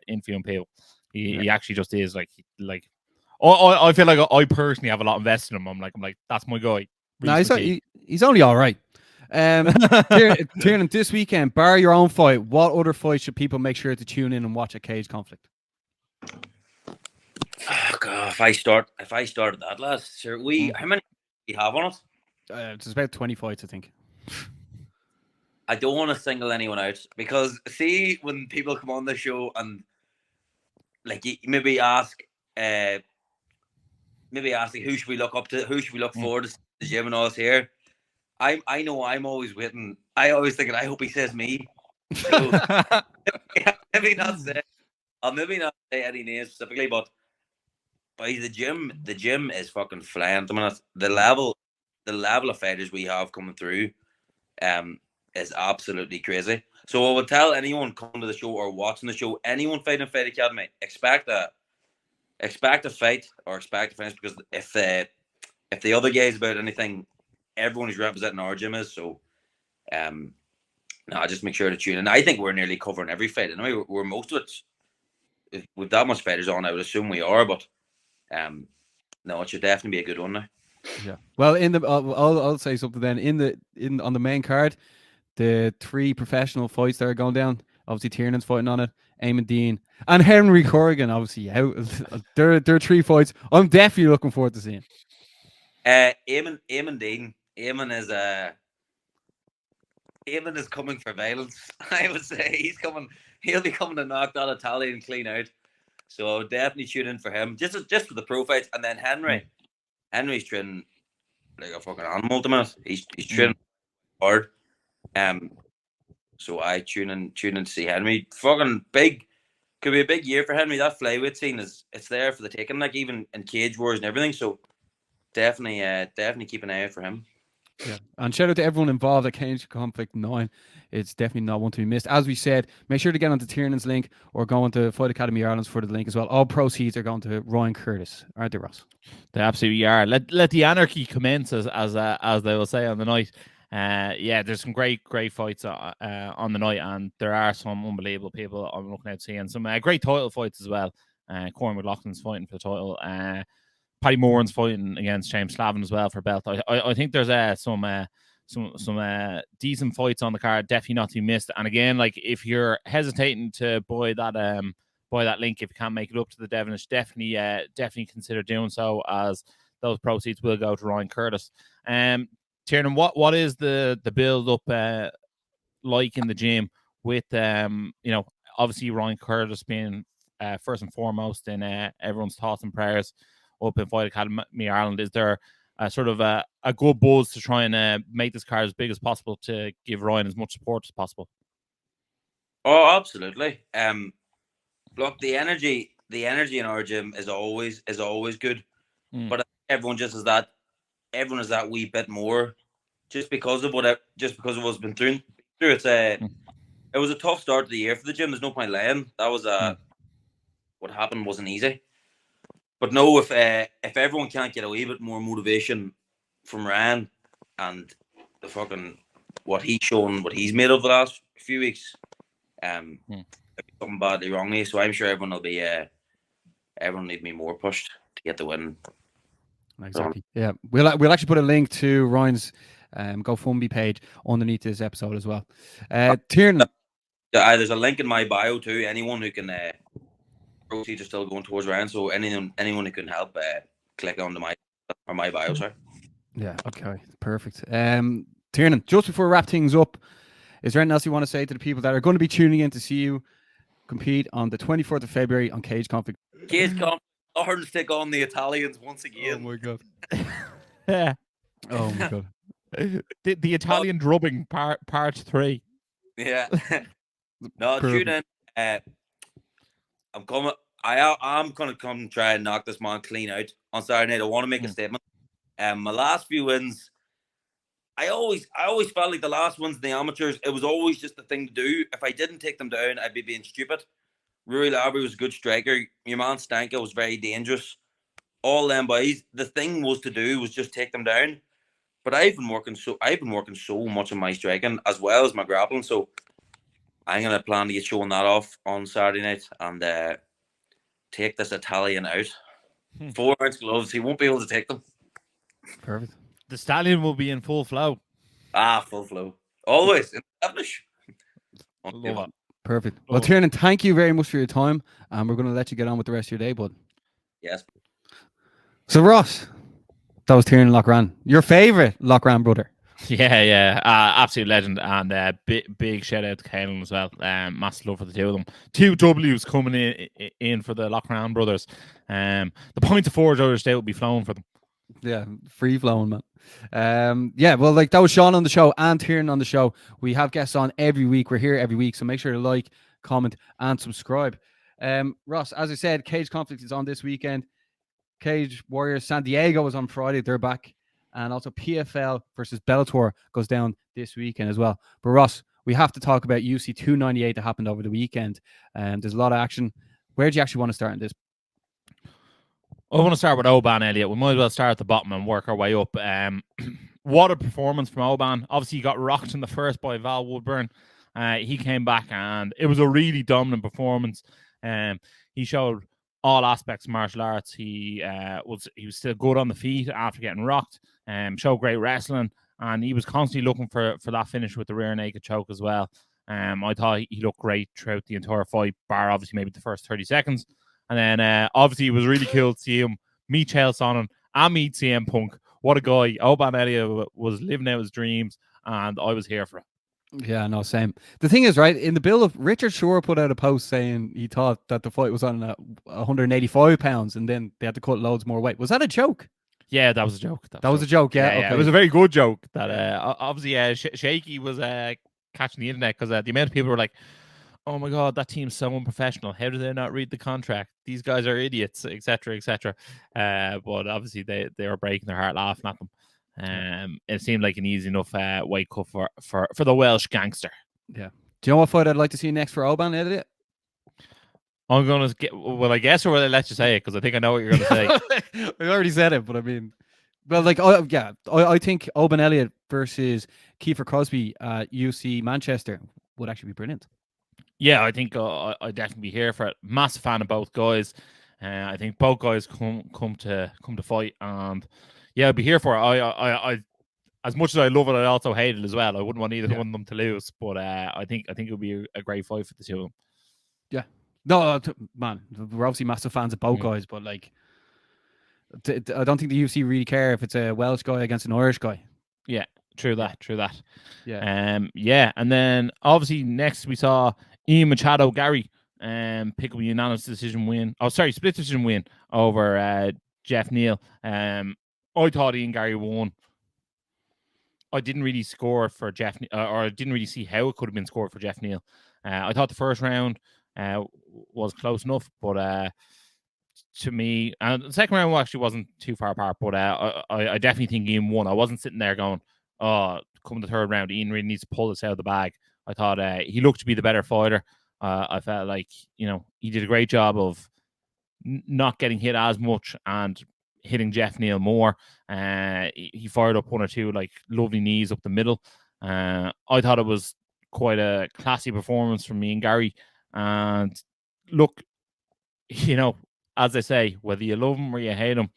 in Fiume Peel. He actually just is like. I feel like I personally have a lot invested in him. I'm like that's my guy. No, he's only all right. Tiernan, this weekend, bar your own fight, what other fights should people make sure to tune in and watch at Cage Conflict? Oh God, if I started that, lads, sure. How many do we have on it? It's about 20 fights, I think. I don't want to single anyone out because see when people come on the show and like maybe ask like, who should we look up to, who should we look forward to the gym and all this here. I know I'm always waiting. I always thinking I hope he says me. So maybe not say. I'll maybe not say any names specifically, but by the gym is fucking flying at the minute. The level of fighters we have coming through, is absolutely crazy. So I would tell anyone coming to the show or watching the show, anyone fighting Fight Academy, expect a fight or expect a finish, because if the other guys about anything, everyone who's representing our gym is. So just make sure to tune in. I think we're nearly covering every fight. Anyway, we're most of it. With that much fighters on, I would assume we are, but no, it should definitely be a good one now. Yeah. Well, I'll say something then. On the main card, the 3 professional fights that are going down. Obviously, Tiernan's fighting on it. Eamon Dean and Henry Corrigan. Obviously, out. There are 3 fights. I'm definitely looking forward to seeing. Eamon Dean. Eamon is coming for violence. I would say he'll be coming to knock that Italian clean out. So I would definitely tune in for him. Just for the pro fights. And then Henry's training like a fucking animal at the minute. He's training hard. So I tune in to see Henry. Fucking big. Could be a big year for Henry. That flyweight scene it's there for the taking, like even in Cage Wars and everything. So definitely keep an eye out for him. Yeah, and shout out to everyone involved at Cage Conflict 9. It's definitely not one to be missed. As we said, make sure to get onto Tiernan's link or go onto Fight Academy Ireland's for the link as well. All proceeds are going to Ryan Curtis, aren't they, Ross? They absolutely are. Let the anarchy commence, as they will say on the night. There's some great fights on the night, and there are some unbelievable people I'm looking out to seeing. Some great title fights as well. Cormac McLaughlin's fighting for the title. Paddy Moran's fighting against James Slavin as well for belt. I think there's some decent fights on the card, definitely not to be missed. And again, like if you're hesitating to buy that link, if you can't make it up to the Devonish, definitely consider doing so, as those proceeds will go to Ryan Curtis. Tiernan, what is the build up like in the gym with obviously Ryan Curtis being first and foremost in everyone's thoughts and prayers up in Fight Academy Ireland? Is there sort of a good buzz to try and make this card as big as possible to give Ryan as much support as possible? Oh, absolutely. Look, the energy in our gym is always good, but everyone has that wee bit more, just because of what's been through. It was a tough start to the year for the gym. There's no point lying. That was what happened wasn't easy. But no, if everyone can't get a wee bit more motivation from Ryan and the fucking what he's made of the last few weeks, something badly wrong here. So I'm sure everyone will be everyone need me more pushed to get the win. Exactly. Yeah, we'll actually put a link to Ryan's GoFundMe page underneath this episode as well. Tiernan. There's a link in my bio too. Anyone who can proceeds are still going towards Ryan, so anyone who can help, click on my bio. Sorry. Yeah. Okay. Perfect. Tiernan, just before we wrap things up, is there anything else you want to say to the people that are going to be tuning in to see you compete on the 24th of February on Cage Conflict? Cage Conflict. Ireland stick on the Italians once again. Oh my god. Yeah. Oh my god. The Italian drubbing part 3. Yeah. No, Perfect. tune in. I'm coming. I'm gonna come try and knock this man clean out on Saturday night. I want to make a statement. My last few wins, I always felt like the last ones in the amateurs, it was always just the thing to do. If I didn't take them down, I'd be being stupid. Rory Larby was a good striker. Your man Stanka was very dangerous. All them boys. The thing was to do was just take them down. But I've been working so much on my striking as well as my grappling. So I'm gonna plan to get showing that off on Saturday night and take this Italian out. 4-ounce gloves. He won't be able to take them. Perfect. The stallion will be in full flow. Full flow. Always. Established. Love it. Perfect. Well, Tiernan, thank you very much for your time, and we're going to let you get on with the rest of your day, bud. Yes. So, Ross, that was Tiernan Lockran, your favourite Lockran brother. Yeah, absolute legend, and big shout out to Caelan as well. Massive love for the two of them. 2 W's coming in for the Lockran brothers. The points of Forge Irish State will be flowing for them. Yeah, free flowing, man. Yeah, well, like that was Sean on the show and Tiernan on the show. We have guests on every week. We're here every week, so make sure to like, comment, and subscribe. Ross, as I said, Cage Conflict is on this weekend. Cage Warriors San Diego is on Friday. They're back. And also PFL versus Bellator goes down this weekend as well. But Ross, we have to talk about UFC 298 that happened over the weekend. There's a lot of action. Where do you actually want to start in this? I want to start with Oban Elliott. We might as well start at the bottom and work our way up. What a performance from Oban. Obviously, he got rocked in the first by Val Woodburn. He came back and it was a really dominant performance. He showed all aspects of martial arts. He was still good on the feet after getting rocked. Showed great wrestling, and he was constantly looking for that finish with the rear naked choke as well. I thought he looked great throughout the entire fight, bar obviously maybe the first 30 seconds. And then obviously it was really cool to see him meet Chael Sonnen and meet CM Punk. What a guy. Oban Elliott was living out his dreams, and I was here for it. Yeah, no, same. The thing is, right, in the build-up, Richard Shore put out a post saying he thought that the fight was on 185 pounds, and then they had to cut loads more weight. Was that a joke? Yeah, that was a joke. That was a joke, yeah. Okay. It was a very good joke. That obviously Shaky was catching the internet because the amount of people were like, "Oh my god, that team's so unprofessional. How do they not read the contract? These guys are idiots, etc., etc." But obviously they were breaking their heart laughing at them. It seemed like an easy enough weight cut for the Welsh gangster. Yeah. Do you know what fight I'd like to see next for Oban Elliott? I'm gonna get. Will I guess or will I let you say it? Because I think I know what you're gonna say. I already said it, but I mean, well, like, I think Oban Elliott versus Kiefer Crosby at UC Manchester would actually be brilliant. Yeah, I think I'd definitely be here for it. Massive fan of both guys. I think both guys come to fight, and yeah, I'd be here for it. I as much as I love it, I also hate it as well. I wouldn't want either one of them to lose, but I think it would be a great fight for the two of them. Yeah. No, man, we're obviously massive fans of both guys, but like, I don't think the UFC really care if it's a Welsh guy against an Irish guy. Yeah, true that. Yeah. Yeah, and then obviously next we saw Ian Machado Gary pick up a unanimous decision win. Oh, sorry, split decision win over Jeff Neal. I thought Ian Gary won. I didn't really score for Jeff, or I didn't really see how it could have been scored for Jeff Neal. I thought the first round was close enough, but to me, and the second round actually wasn't too far apart. But I definitely think Ian won. I wasn't sitting there going, "Oh, come the third round, Ian really needs to pull this out of the bag." I thought he looked to be the better fighter. I felt like he did a great job of not getting hit as much and hitting Jeff Neal more. He fired up one or two like lovely knees up the middle. I thought it was quite a classy performance from me and Gary. And look, as I say, whether you love him or you hate him,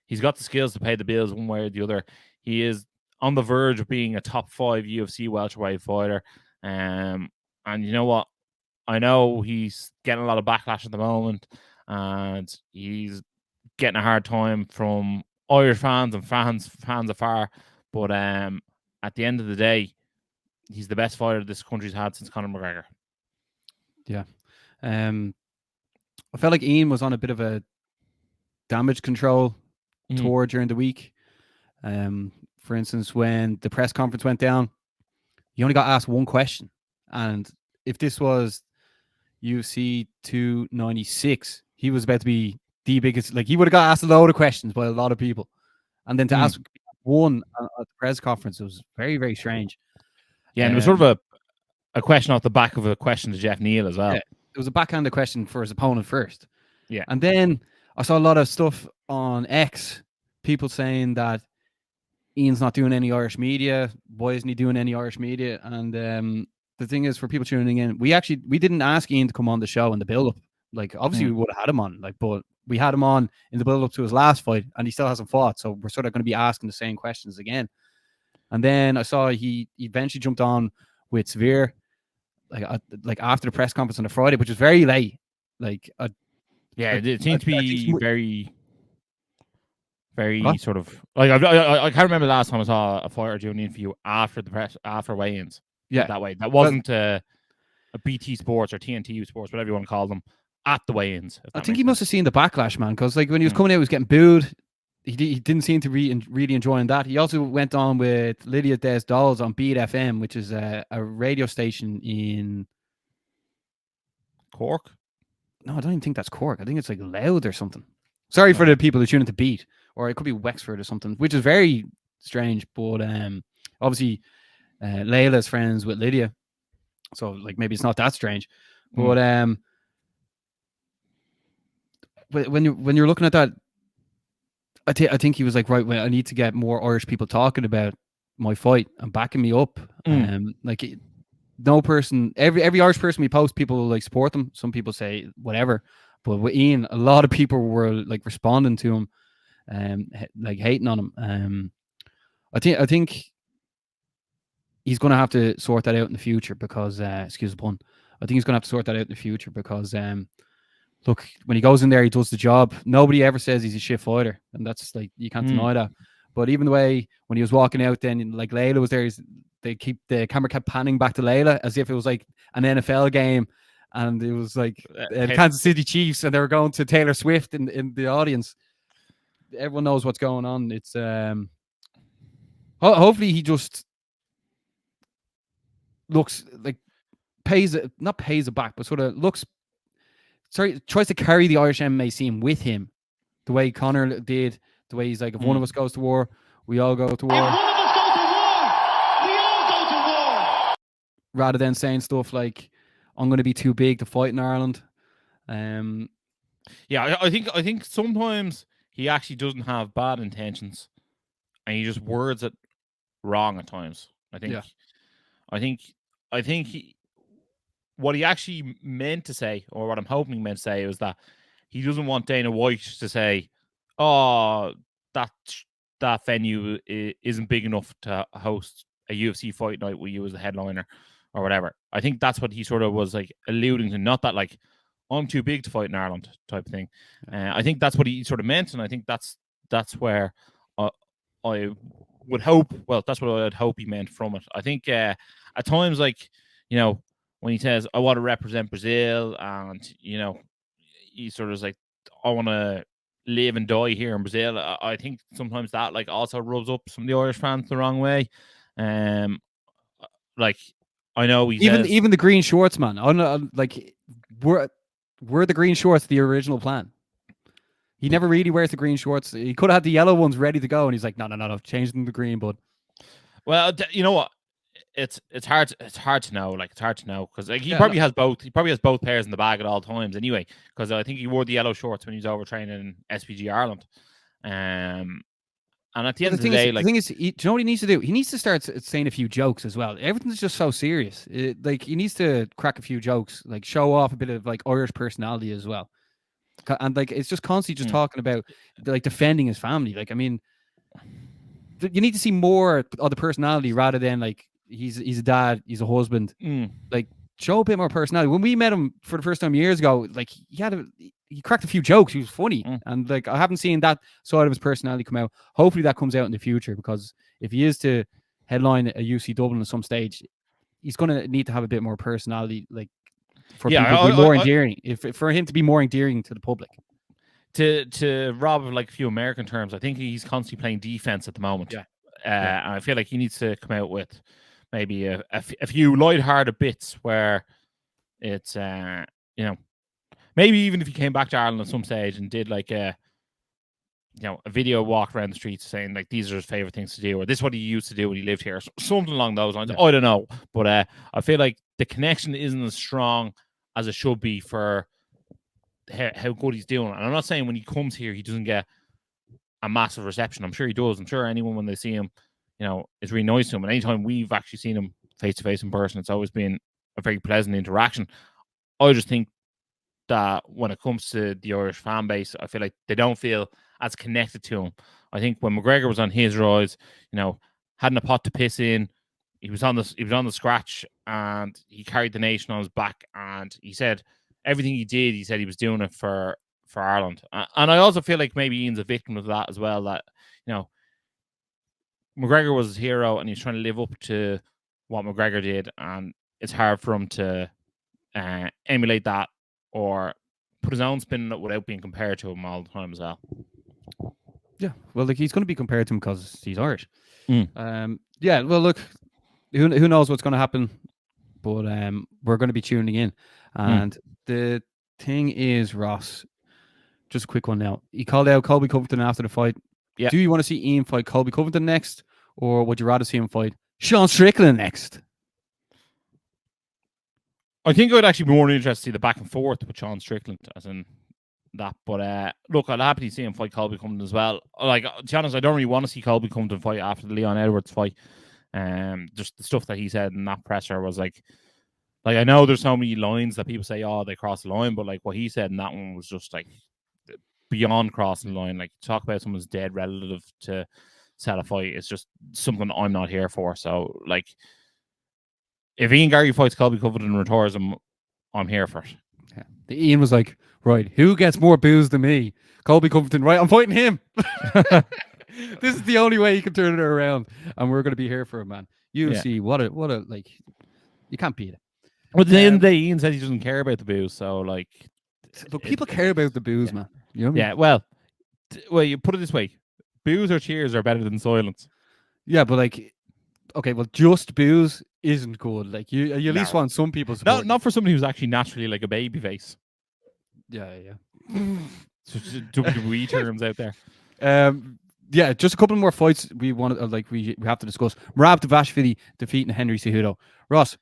He's got the skills to pay the bills one way or the other. He is on the verge of being a top 5 UFC welterweight fighter. And you know what? I know he's getting a lot of backlash at the moment, and he's getting a hard time from Irish fans and fans afar. But at the end of the day, he's the best fighter this country's had since Conor McGregor. Yeah. I felt like Ian was on a bit of a damage control tour during the week. For instance, when the press conference went down, he only got asked one question. And if this was UFC 296, he was about to be the biggest. Like, he would have got asked a load of questions by a lot of people. And then to ask one at the press conference, it was very, very strange. Yeah, and it was sort of a question off the back of a question to Jeff Neal as well. Yeah, it was a backhanded question for his opponent first. Yeah. And then I saw a lot of stuff on X, people saying that Ian's not doing any Irish media. Why isn't he doing any Irish media? And the thing is, for people tuning in, we didn't ask Ian to come on the show in the build-up. Like, obviously we would have had him on, like, but we had him on in the build-up to his last fight, and he still hasn't fought. So we're sort of going to be asking the same questions again. And then I saw he eventually jumped on with Severe, like after the press conference on a Friday, which was very late. Like, it seemed to be very, very sort of like I can't remember the last time I saw a fighter doing an interview after weigh-ins. Yeah, that way. That wasn't a BT Sports or TNT Sports, whatever you want to call them, at the weigh-ins. I think he must have seen the backlash, man, because like when he was coming out, he was getting booed. He didn't seem to be really enjoying that. He also went on with Lydia Des Dolls on Beat FM, which is a radio station in Cork. No, I don't even think that's Cork. I think it's like Loud or something. Sorry for the people who tune into Beat, or it could be Wexford or something, which is very strange. But obviously, Layla's friends with Lydia, so like maybe it's not that strange. But when you're looking at that, I think he was like, right, well, I need to get more Irish people talking about my fight and backing me up. Like, no person, every Irish person we post, people will like support them. Some people say whatever, but with Ian, a lot of people were like responding to him, like hating on him. I think he's going to have to sort that out in the future because, excuse the pun, I think he's going to have to sort that out in the future because, look, when he goes in there, he does the job. Nobody ever says he's a shit fighter, and that's like, you can't deny that. But even the way when he was walking out, then like Layla was there, the camera kept panning back to Layla as if it was like an NFL game, and it was like Kansas City Chiefs, and they were going to Taylor Swift in the audience. Everyone knows what's going on. It's hopefully he just looks like not pays it back, but sort of tries to carry the Irish MMA scene with him, the way Conor did, the way he's like, if one of us goes to war, we all go to war. If one of us goes to war, we all go to war. Rather than saying stuff like, I'm going to be too big to fight in Ireland. Yeah, I think sometimes he actually doesn't have bad intentions, and he just words it wrong at times. I think what he actually meant to say, or what I'm hoping he meant to say, was that he doesn't want Dana White to say, "Oh, that venue isn't big enough to host a UFC fight night with you as the headliner," or whatever. I think that's what he sort of was like alluding to. Not that like, I'm too big to fight in Ireland type of thing. I think that's what he sort of meant, and I think that's where I would hope. Well, that's what I'd hope he meant from it. I think at times, like, you know, when he says, I want to represent Brazil, and, you know, he sort of is like, I want to live and die here in Brazil. I think sometimes that like also rubs up some of the Irish fans the wrong way. Like, I know even the green shorts, man. I don't know, like, were the green shorts the original plan? He never really wears the green shorts. He could have had the yellow ones ready to go, and he's like, no, change them to green, bud. Well, you know what? It's hard to know. Like, it's hard to know because like, he probably has both. He probably has both pairs in the bag at all times anyway. Because I think he wore the yellow shorts when he was over training in SPG Ireland. And at the end of the day, the thing is, do you know what he needs to do? He needs to start saying a few jokes as well. Everything's just so serious. Like, he needs to crack a few jokes, like show off a bit of like Irish personality as well. And like it's just constantly just talking about like defending his family. Like I mean, you need to see more of the personality rather than like he's a dad, he's a husband. Like show a bit more personality. When we met him for the first time years ago, like he cracked a few jokes. He was funny, and like I haven't seen that side of his personality come out. Hopefully that comes out in the future, because if he is to headline a UC Dublin at some stage, he's going to need to have a bit more personality, like for people to be more endearing. For him to be more endearing to the public. To rob of like a few American terms, I think he's constantly playing defense at the moment. And I feel like he needs to come out with maybe a few lighthearted bits where it's you know, maybe even if he came back to Ireland at some stage and did like a video walk around the streets saying like these are his favorite things to do, or this is what he used to do when he lived here, something along those lines. I don't know, but I feel like the connection isn't as strong as it should be for how good he's doing. And I'm not saying when he comes here he doesn't get a massive reception. I'm sure he does. I'm sure anyone when they see him, is really nice to him. And anytime we've actually seen him face to face in person, it's always been a very pleasant interaction. I just think that when it comes to the Irish fan base, I feel like they don't feel as connected to him. I think when McGregor was on his rise, hadn't a pot to piss in, he was on the scratch and he carried the nation on his back, and he said everything he did, he said he was doing it for Ireland. And I also feel like maybe Ian's a victim of that as well, that McGregor was his hero and he's trying to live up to what McGregor did, and it's hard for him to emulate that or put his own spin on it without being compared to him all the time as well. Yeah, well, like he's going to be compared to him because he's Irish. Yeah, well, look, who knows what's going to happen, but we're going to be tuning in. And the thing is, Ross, just a quick one now. He called out Colby Covington after the fight. Yeah. Do you want to see Ian fight Colby Covington next, or would you rather see him fight Sean Strickland next? I think I'd actually be more interested to see the back and forth with Sean Strickland, as in that. But look, I'd happily see him fight Colby Covington as well. Like, to be honest, I don't really want to see Colby Covington fight after the Leon Edwards fight. Just the stuff that he said in that presser was like I know there's so many lines that people say, oh, they crossed the line, but like what he said in that one was just like beyond crossing the line. Like, talk about someone's dead relative to sell a fight. It's just something I'm not here for. So like, if Ian Garry fights Colby Covington and retires him, I'm here for it. Yeah. The Ian was like, right, who gets more booze than me? Colby Covington, right? I'm fighting him. This is the only way he can turn it around, and we're going to be here for him, man. UFC, what a like, you can't beat it. But at the end of the day, Ian says he doesn't care about the booze, so like, but people care about the booze, man. You know what I mean? Yeah, well, you put it this way: booze or cheers are better than silence. Yeah, but like, okay, well, just booze isn't good. Like, you at least want some people support. Not for somebody who's actually naturally like a baby face. Yeah. So WWE terms out there. Yeah, just a couple more fights we want we have to discuss. Merab Dvalishvili defeating Henry Cejudo. Ross,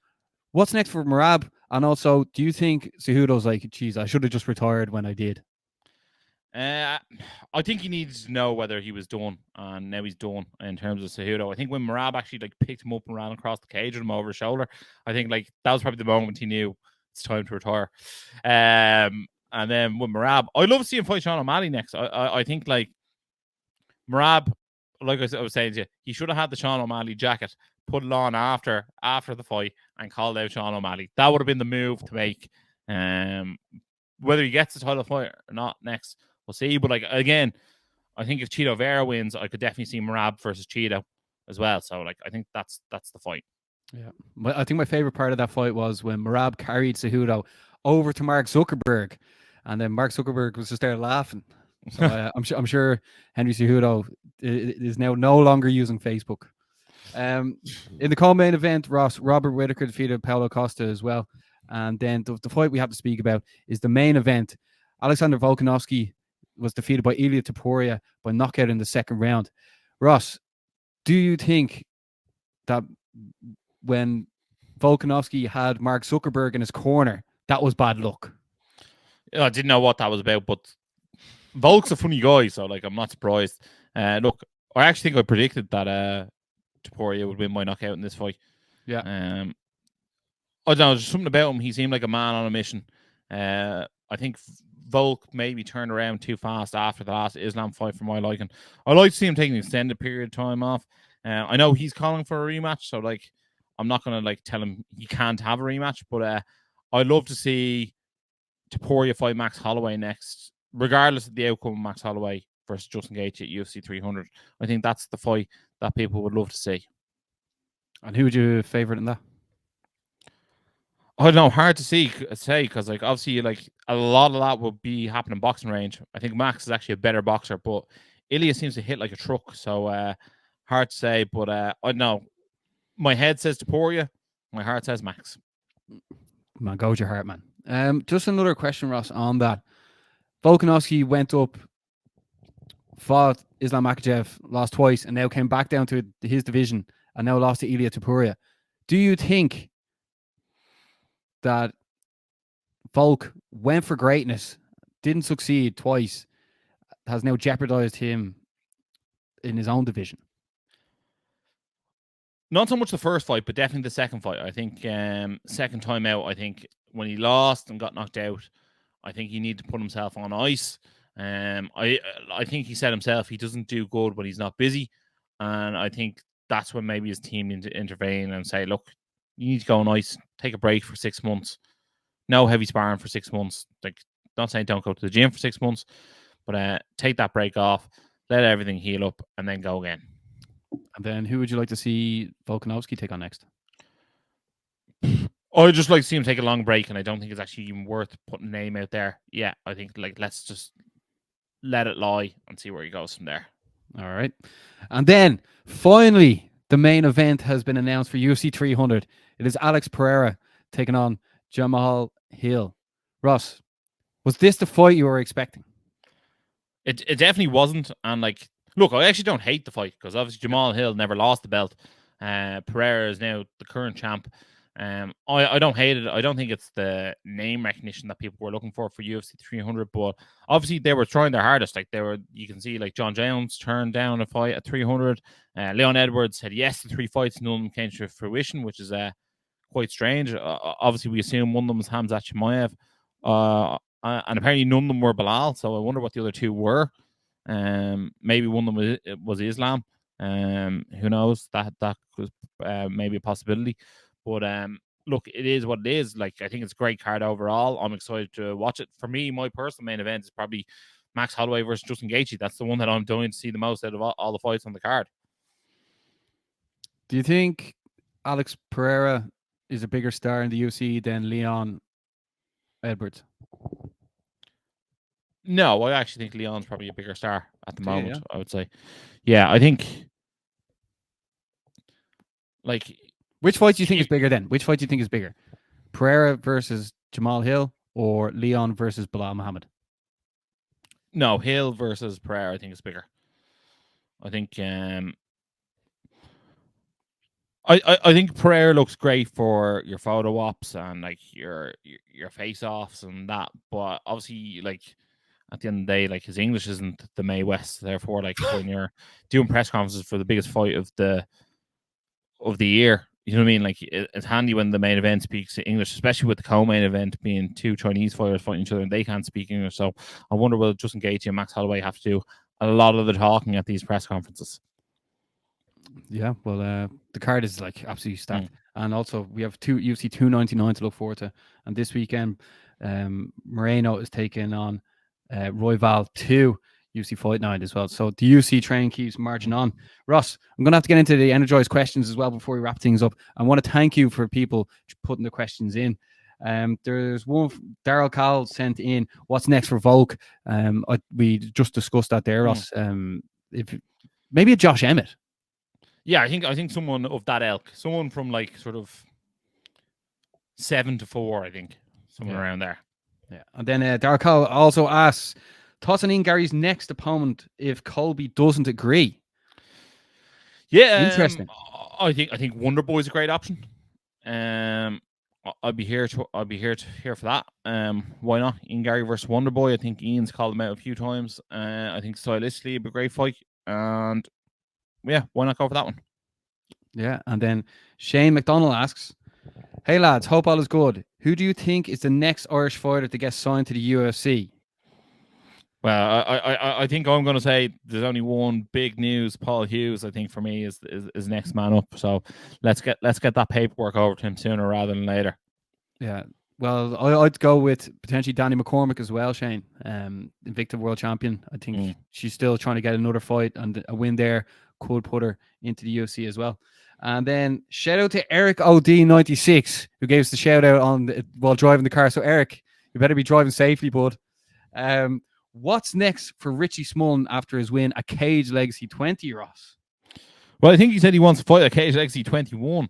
what's next for Merab? And also, do you think Cejudo's like, geez, I should have just retired when I did? I think he needs to know whether he was done, and now he's done in terms of Cejudo. I think when Merab actually like picked him up and ran across the cage with him over his shoulder, I think like that was probably the moment he knew it's time to retire. And then with Merab, I'd love to see him fight Sean O'Malley next. I think like Merab, like I was saying to you, he should have had the Sean O'Malley jacket, put it on after the fight, and called out Sean O'Malley. That would have been the move to make. Whether he gets the title fight or not next, we'll see. But like again, I think if Cheeto Vera wins, I could definitely see Merab versus Cheeto as well. So like, I think that's the fight. Yeah, I think my favorite part of that fight was when Merab carried Cejudo over to Mark Zuckerberg, and then Mark Zuckerberg was just there laughing. So I'm sure Henry Cejudo is now no longer using Facebook. In the co-main event, Ross, Robert Whittaker defeated Paulo Costa as well. And then the fight we have to speak about is the main event. Alexander Volkanovski was defeated by Ilia Topuria by knockout in the second round. Ross, do you think that when Volkanovski had Mark Zuckerberg in his corner, that was bad luck? I didn't know what that was about, but Volk's a funny guy, so like I'm not surprised. Look, I actually think I predicted that Topuria would win by knockout in this fight. Yeah. I don't know, there's something about him. He seemed like a man on a mission. I think Volk maybe turned around too fast after the last Islam fight for my liking. I like to see him taking an extended period of time off. I know he's calling for a rematch, so like I'm not gonna like tell him he can't have a rematch, but I'd love to see Topuria fight Max Holloway next, regardless of the outcome of Max Holloway versus Justin Gaethje at UFC 300. I think that's the fight that people would love to see. And who would you favourite in that? I don't know, hard to say because like obviously like a lot of that would be happening in boxing range. I think Max is actually a better boxer, but Ilya seems to hit like a truck, so hard to say. But I don't know. My head says Topuria, my heart says Max. Man, go with your heart, man. Just another question, Ross, on that. Volkanovski went up, fought Islam Makhachev, lost twice, and now came back down to his division and now lost to Ilya Topuria. Do you think that Volk went for greatness, didn't succeed twice, has now jeopardized him in his own division? Not so much the first fight, but definitely the second fight. I think second time out, I think when he lost and got knocked out, I think he needed to put himself on ice. I think he said himself he doesn't do good when he's not busy, and I think that's when maybe his team need to intervene and say, look, you need to go on ice, take a break for 6 months, no heavy sparring for 6 months. Like, not saying don't go to the gym for 6 months, but take that break off, let everything heal up, and then go again. And then who would you like to see Volkanovski take on next? I'd just like to see him take a long break, and I don't think it's actually even worth putting a name out there. Yeah, I think like let's just let it lie and see where he goes from there. All right. And then finally, the main event has been announced for UFC 300. It is Alex Pereira taking on Jamal Hill. Ross, was this the fight you were expecting? It definitely wasn't. And like, look, I actually don't hate the fight because obviously Jamal Hill never lost the belt. Pereira is now the current champ. I don't hate it. I don't think it's the name recognition that people were looking for UFC 300, but obviously they were trying their hardest. Like you can see like John Jones turned down a fight at 300. Leon Edwards said yes to 3 fights, none of them came to fruition, which is quite strange. Obviously, we assume one of them was Hamzat Chimaev, and apparently none of them were Bilal. So I wonder what the other 2 were. Maybe one of them was Islam. Who knows? That was maybe a possibility. But look, it is what it is. Like, I think it's a great card overall. I'm excited to watch it. For me, my personal main event is probably Max Holloway versus Justin Gaethje. That's the one that I'm dying to see the most out of all the fights on the card. Do you think Alex Pereira is a bigger star in the UFC than Leon Edwards? No, I actually think Leon's probably a bigger star at the moment, I would say. Yeah, I think like... Which fight do you think is bigger then? Which fight do you think is bigger? Pereira versus Jamal Hill or Leon versus Bilal Muhammad? No, Hill versus Pereira I think is bigger. I think I think Pereira looks great for your photo ops and like your face offs and that, but obviously like at the end of the day, like his English isn't the Mae West, therefore like when you're doing press conferences for the biggest fight of the year, you know what I mean? Like it's handy when the main event speaks English, especially with the co-main event being 2 Chinese fighters fighting each other and they can't speak English. So I wonder will Justin Gaethje and Max Holloway have to do a lot of the talking at these press conferences. Yeah, well, the card is like absolutely stacked, and also we have UFC 299 to look forward to, and this weekend, Moreno is taking on Royval 2 UFC Fight Night as well. So the UFC train keeps marching on. Ross, I'm going to have to get into the Energized questions as well before we wrap things up. I want to thank you for people putting the questions in. There's one Daryl Cowell sent in. What's next for Volk? We just discussed that there, Ross. If maybe a Josh Emmett. Yeah, I think someone of that ilk, someone from like sort of 7 to 4, I think, somewhere around there. Yeah, and then Daryl Cowell also asks, thoughts on Ian Gary's next opponent if Colby doesn't agree? Yeah, interesting. I think Wonder Boy is a great option. I'd be here to hear for that. Why not? Ian Gary versus Wonder Boy. I think Ian's called him out a few times. I think stylistically it'd be a great fight, and yeah, why not go for that one? Yeah, and then Shane McDonald asks, hey lads, hope all is good. Who do you think is the next Irish fighter to get signed to the UFC? Well, I think I'm going to say there's only one big news. Paul Hughes, I think for me is next man up. So let's get that paperwork over to him sooner rather than later. Yeah. Well, I'd go with potentially Danny McCormick as well, Shane. Invicta world champion. I think she's still trying to get another fight, and a win there could put her into the UFC as well. And then shout out to Eric OD96, who gave us the shout out while driving the car. So Eric, you better be driving safely, bud. What's next for Richie Smullen after his win at Cage Legacy 20, Ross? Well, I think he said he wants to fight at Cage Legacy 21.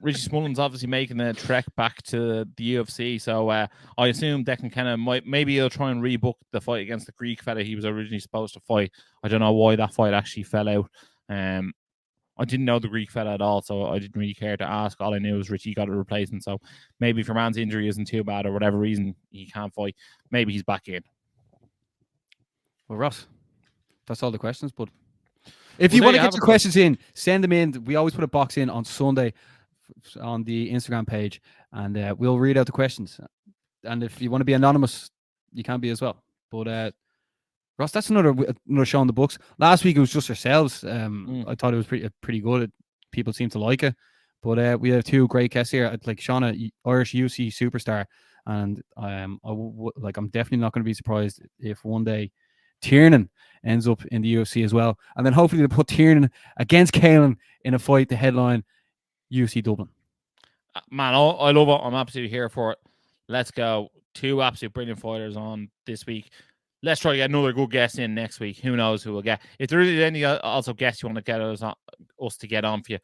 Richie Smullen's obviously making a trek back to the UFC, so I assume Declan Kenna maybe he'll try and rebook the fight against the Greek fella he was originally supposed to fight. I don't know why that fight actually fell out. I didn't know the Greek fella at all, so I didn't really care to ask. All I knew was Richie got a replacement, so maybe if your man's injury isn't too bad or whatever reason he can't fight, maybe he's back in. Well, Ross, that's all the questions, bud. If you want to get your questions in, send them in. We always put a box in on Sunday on the Instagram page, and we'll read out the questions. And if you want to be anonymous, you can be as well. But Ross, that's another show in the books. Last week it was just ourselves. I thought it was pretty good. People seem to like it. But we have two great guests here, like Shauna, Irish UFC superstar, and I'm definitely not going to be surprised if one day Tiernan ends up in the UFC as well. And then hopefully they'll put Tiernan against Caelan in a fight to headline UFC Dublin. Man, I love it. I'm absolutely here for it. Let's go. Two absolute brilliant fighters on this week. Let's try to get another good guest in next week. Who knows who we'll get. If there is any also guests you want to get us to get on for you,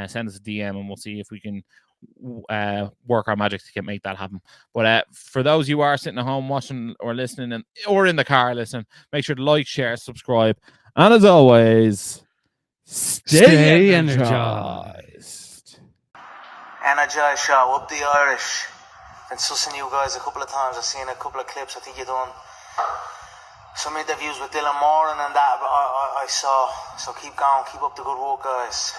send us a DM and we'll see if we can work our magic to make that happen. But for those who are sitting at home watching or listening or in the car listening, make sure to like, share, subscribe, and as always, stay energized. Energized show, up the Irish. Been sussing you guys a couple of times. I've seen a couple of clips. I think you've done some interviews with Dylan Moran and that I saw. So keep going, keep up the good work, guys.